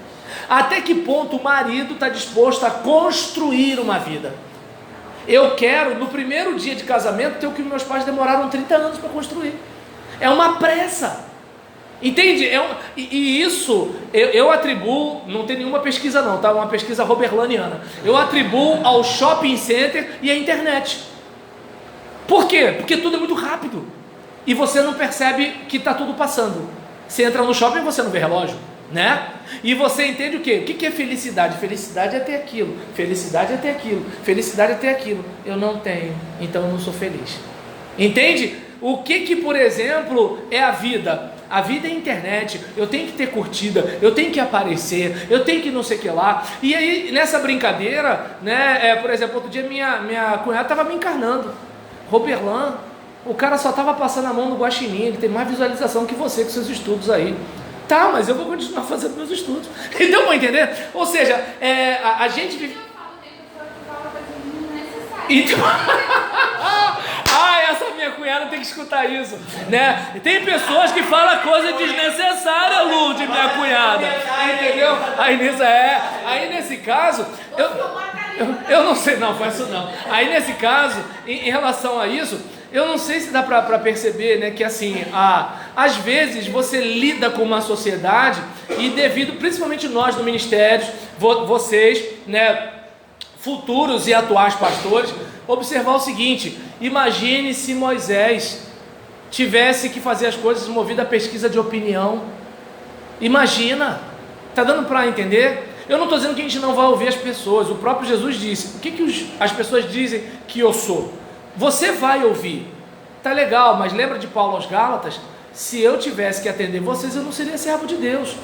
Até que ponto o marido está disposto a construir uma vida? Eu quero, no primeiro dia de casamento, ter o que meus pais demoraram 30 anos para construir. É uma pressa. Entende? E isso eu atribuo, não tem nenhuma pesquisa não, tá? Uma pesquisa roberlaniana. Eu atribuo ao shopping center e à internet. Por quê? Porque tudo é muito rápido. E você não percebe que está tudo passando. Você entra no shopping e você não vê relógio, né? E você entende o quê? O que é felicidade? Felicidade é ter aquilo. Felicidade é ter aquilo. Felicidade é ter aquilo. Eu não tenho, então eu não sou feliz. Entende? O que por exemplo, é a vida? A vida é internet. Eu tenho que ter curtida, eu tenho que aparecer, eu tenho que não sei o que lá. E aí, nessa brincadeira, né? Por exemplo, outro dia minha cunhada estava me encarnando. Roberlan, o cara só estava passando a mão no guaxinim, ele tem mais visualização que você com seus estudos aí. Tá, mas eu vou continuar fazendo meus estudos. Deu para entender? Ou seja, a gente vive... Então... essa minha cunhada tem que escutar isso, né? Tem pessoas que falam coisa desnecessária, Lu, de minha cunhada, entendeu? Aí nesse caso, eu não sei, não, faz isso não. Aí nesse caso, em relação a isso, eu não sei se dá para perceber, né, que assim, às vezes você lida com uma sociedade e devido, principalmente nós no ministério, vocês, né, futuros e atuais pastores, observar o seguinte: imagine se Moisés tivesse que fazer as coisas movido a pesquisa de opinião. Imagina, tá dando para entender? Eu não estou dizendo que a gente não vai ouvir as pessoas. O próprio Jesus disse: o que as pessoas dizem que eu sou? Você vai ouvir, tá legal, mas lembra de Paulo aos Gálatas? Se eu tivesse que atender vocês, eu não seria servo de Deus.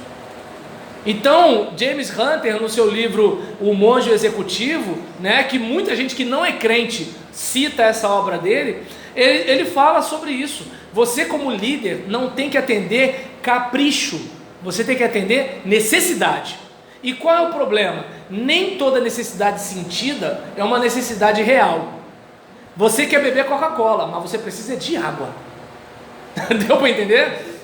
Então, James Hunter, no seu livro O Monge Executivo, né, que muita gente que não é crente cita essa obra dele, ele fala sobre isso. Você como líder não tem que atender capricho, você tem que atender necessidade. E qual é o problema? Nem toda necessidade sentida é uma necessidade real. Você quer beber Coca-Cola, mas você precisa de água. Deu para entender?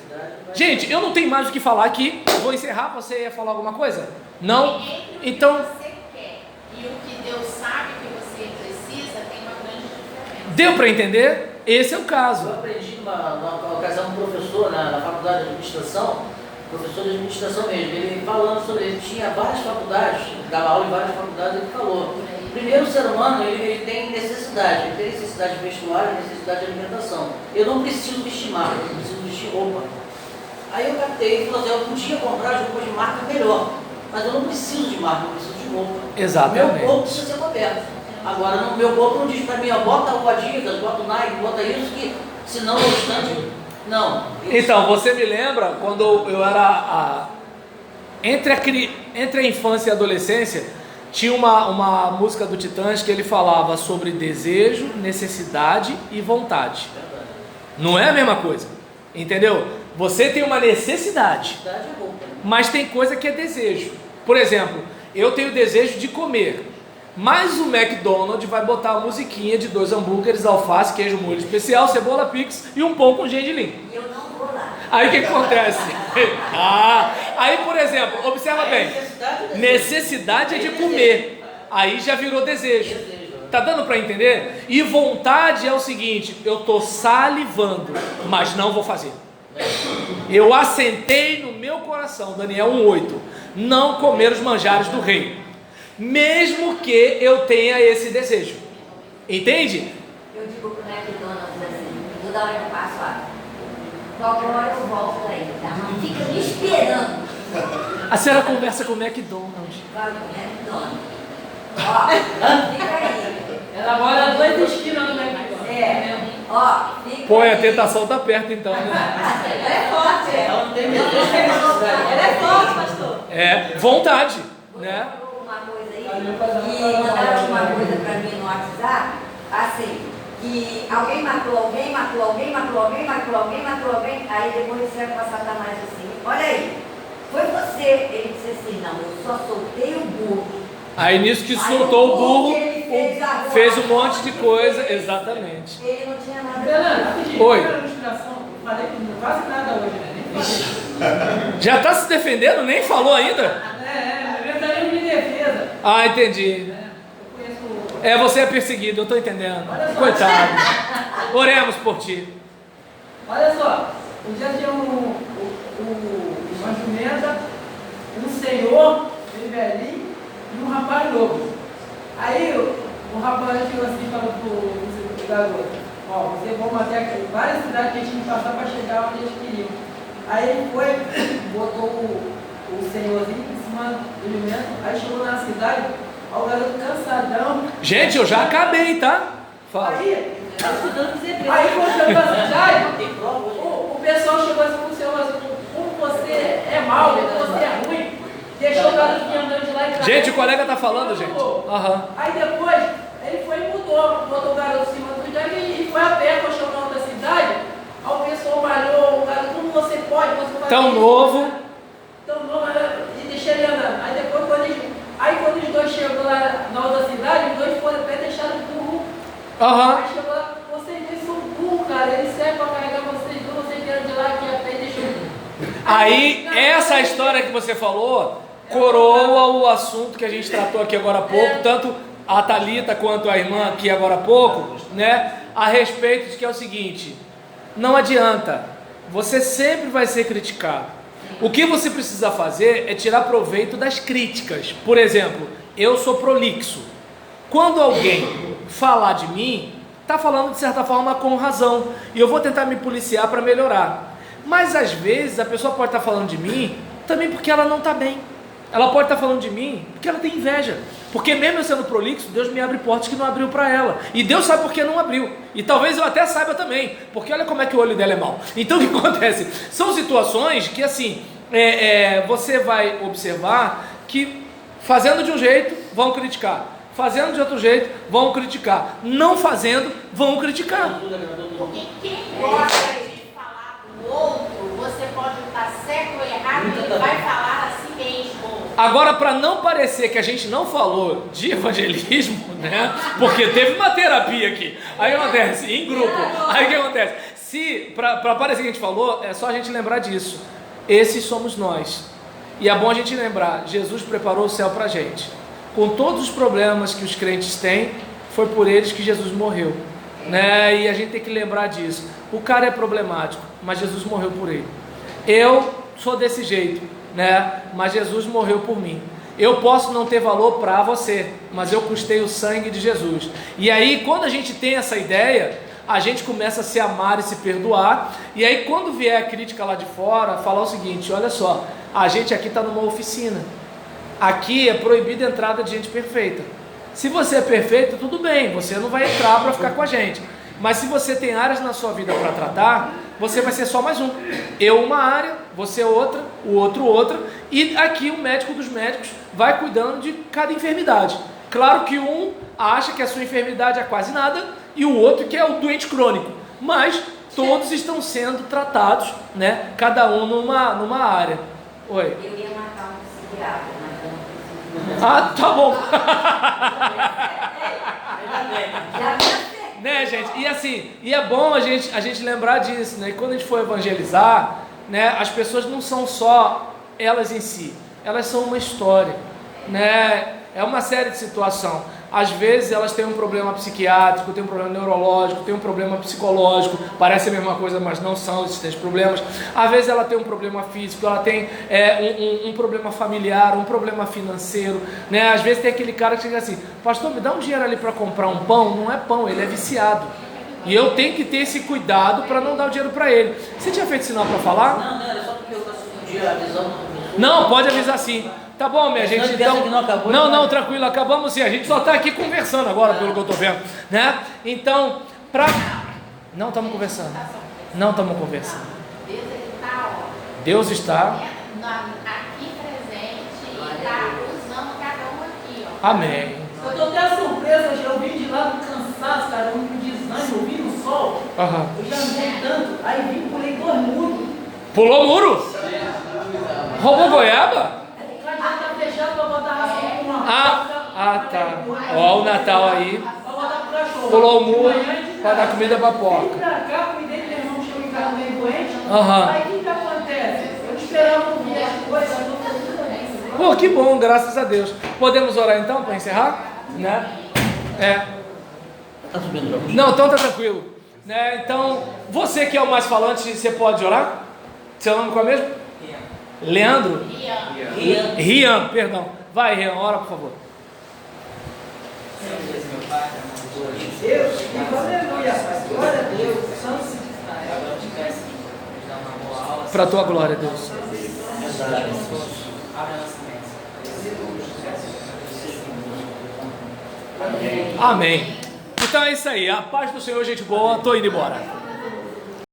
Gente, eu não tenho mais o que falar aqui. Vou encerrar. Você ia falar alguma coisa? Não? Então... O que você quer e o que Deus sabe que você precisa tem uma grande diferença. Deu para entender? Esse é o caso. Eu aprendi numa ocasião um professor na faculdade de administração, professor de administração mesmo, ele falando sobre ele tinha várias faculdades, dava aula em várias faculdades, ele falou. Primeiro, o ser humano ele tem necessidade, ele tem necessidade de vestuário, necessidade de alimentação. Eu não preciso vestir marca, eu preciso vestir roupa. Aí eu captei e falei assim, eu podia comprar roupa de marca melhor, mas eu não preciso de marca, eu preciso de roupa. Exatamente. Meu corpo precisa ser coberto. Agora, no meu corpo não diz para mim, ó, bota o Adidas, bota o Nike, bota isso, que senão o restante... Não. Então, você me lembra quando eu era... Entre a infância e a adolescência, tinha uma música do Titãs que ele falava sobre desejo, necessidade e vontade. Não é a mesma coisa, entendeu? Você tem uma necessidade, mas tem coisa que é desejo. Por exemplo, eu tenho desejo de comer, mas o McDonald's vai botar a musiquinha de 2 hambúrgueres, alface, queijo molho especial, cebola pix e um pão com gengilim. Eu não vou lá. Aí o que acontece? Aí, por exemplo, observa bem, necessidade é de comer, aí já virou desejo. Tá dando para entender? E vontade é o seguinte, eu tô salivando, mas não vou fazer. Eu assentei no meu coração, Daniel 1:8, não comer os manjares do rei, mesmo que eu tenha esse desejo. Entende? Eu digo pro McDonald's assim, toda hora eu passo lá. Qualquer hora eu volto daí, tá? Não fica me esperando. A senhora conversa com o McDonald's. Vai pro McDonald's. Ó, fica aí. Ela mora 2 esquinas no McDonald's. Ó, fica Pô, aí. a tentação tá perto então, né? Ela é forte. Ela não tem necessidade. Ela é forte, pastor. É, vontade, né? Uma coisa aí, e mandaram uma coisa pra mim no WhatsApp, assim, que alguém matou alguém, aí depois disseram pra Satanás assim, olha aí, foi você. Ele disse assim, não, eu só soltei o burro. Aí nisso que soltou o burro, fez um monte de coisa, exatamente. Ele não tinha nada. Fernando, Oi. Falei que não quase nada hoje, né? Nem falei. Já tá se defendendo? Nem falou ainda? Verdade de defesa. Ah, entendi. Eu conheço. É, você é perseguido, eu tô entendendo. Coitado. Oremos por ti. Olha só, um dia tinha uma jumenta, um senhor, bem velhinho, e um rapaz novo. Aí o rapaz chegou assim e falou pro garoto, ó, vocês vão até várias cidades que a gente tem que passar para chegar onde eles queriam. Aí ele foi, botou o senhorzinho em cima do jumento, aí chegou na cidade, ó, o garoto cansadão. Gente, eu já acabei, tá? Fala. Aí quando chegou na cidade, o pessoal chegou assim pro senhor, assim, como você é mau, como você é ruim, deixou o garoto andando de lá e cá. Gente, o colega tá falando, gente. Aham. Aí depois, ele foi e mudou, botou o garoto em cima do jumento e foi a pé, quando chegou na outra cidade. Aí o pessoal malhou o garoto, como você pode, você faz Tão isso, novo. Tão novo, e deixou ele andando. Aí depois, quando os dois chegou lá na outra cidade, os dois foram a pé e deixaram o burro. Aham. Aí chegou lá, vocês dois são burros, cara, ele serve para carregar vocês dois, vocês vieram de lá aqui a pé e deixou o burro. Aí, essa história que você falou coroa o assunto que a gente tratou aqui agora há pouco, tanto a Thalita quanto a irmã aqui agora há pouco, né? A respeito de que é o seguinte: não adianta, você sempre vai ser criticado. O que você precisa fazer é tirar proveito das críticas. Por exemplo, eu sou prolixo. Quando alguém falar de mim, está falando de certa forma com razão, e eu vou tentar me policiar para melhorar. Mas às vezes a pessoa pode estar falando de mim também porque ela não está bem. Ela pode estar falando de mim porque ela tem inveja. Porque mesmo eu sendo prolixo, Deus me abre portas que não abriu para ela. E Deus sabe por que não abriu. E talvez eu até saiba também, porque olha como é que o olho dela é mau. Então o que acontece? São situações que assim, você vai observar que fazendo de um jeito, vão criticar. Fazendo de outro jeito, vão criticar. Não fazendo, vão criticar. Porque quem gosta de falar do outro, você pode estar certo ou errado, ele vai falar a si mesmo. Agora, para não parecer que a gente não falou de evangelismo, né? Porque teve uma terapia aqui. Aí acontece, em grupo. Aí o que acontece? para parecer que a gente falou, é só a gente lembrar disso. Esses somos nós. E é bom a gente lembrar, Jesus preparou o céu para a gente. Com todos os problemas que os crentes têm, foi por eles que Jesus morreu, né? E a gente tem que lembrar disso. O cara é problemático, mas Jesus morreu por ele. Eu sou desse jeito, né? Mas Jesus morreu por mim. Eu posso não ter valor para você, mas eu custei o sangue de Jesus. E aí, quando a gente tem essa ideia, a gente começa a se amar e se perdoar. E aí, quando vier a crítica lá de fora, falar o seguinte: olha só, a gente aqui está numa oficina. Aqui é proibida a entrada de gente perfeita. Se você é perfeito, tudo bem, você não vai entrar para ficar com a gente. Mas se você tem áreas na sua vida para tratar, você vai ser só mais um. Eu uma área, você outra, o outro outra. E aqui o médico dos médicos vai cuidando de cada enfermidade. Claro que um acha que a sua enfermidade é quase nada e o outro que é o doente crônico. Mas todos estão sendo tratados, né? Cada um numa área. Oi. Eu ia marcar um psiquiatra, mas eu não preciso. Ah, tá bom. Já vi. Né, gente? E assim, e é bom a gente lembrar disso, né? E quando a gente for evangelizar, né, as pessoas não são só elas em si, elas são uma história, né? É uma série de situações. Às vezes elas têm um problema psiquiátrico, têm um problema neurológico, têm um problema psicológico, parece a mesma coisa, mas não são esses problemas. Às vezes ela tem um problema físico, ela tem um problema familiar, um problema financeiro, né? Às vezes tem aquele cara que chega assim: pastor, me dá um dinheiro ali para comprar um pão. Não é pão, ele é viciado. E eu tenho que ter esse cuidado para não dar o dinheiro para ele. Você tinha feito sinal para falar? Não, era só porque eu podia avisar. Não, pode avisar sim. Tá bom, minha gente, então... Não, tranquilo, acabamos sim. A gente só está aqui conversando agora, pelo que eu estou vendo, né? Então, Não estamos conversando. Não estamos conversando. Deus está, Deus está... aqui presente e está usando cada um aqui, ó. Amém. Eu estou até surpresa, eu vim de lá cansado, cara, um desânimo, eu vi no sol. Aham. Eu já andei tanto, aí vim, pulei 2 muros. Pulou o muro? Roubou goiaba? O cara já está fechado para botar ração com uma Tá. Ó, o Natal aí. Para botar pro cachorro. Pulou o muro para dar comida para porca. Vim pra cá, cuidei do meu irmão, chegou em casa meio doente. Aham. Aí o que acontece? Eu esperava ouvir as coisas, eu estou fazendo. Pô, que bom, graças a Deus. Podemos orar então para encerrar? Né? Tá subindo pra Não, então tá tranquilo. Né? Então, você que é o mais falante, você pode orar? Seu nome qual é mesmo? Leandro? Rian, perdão. Vai, Rian, ora por favor. Deus, aleluia, glória a Deus, santo se Para a tua glória, Deus. Amém. Então é isso aí. A paz do Senhor, gente boa. Tô indo embora.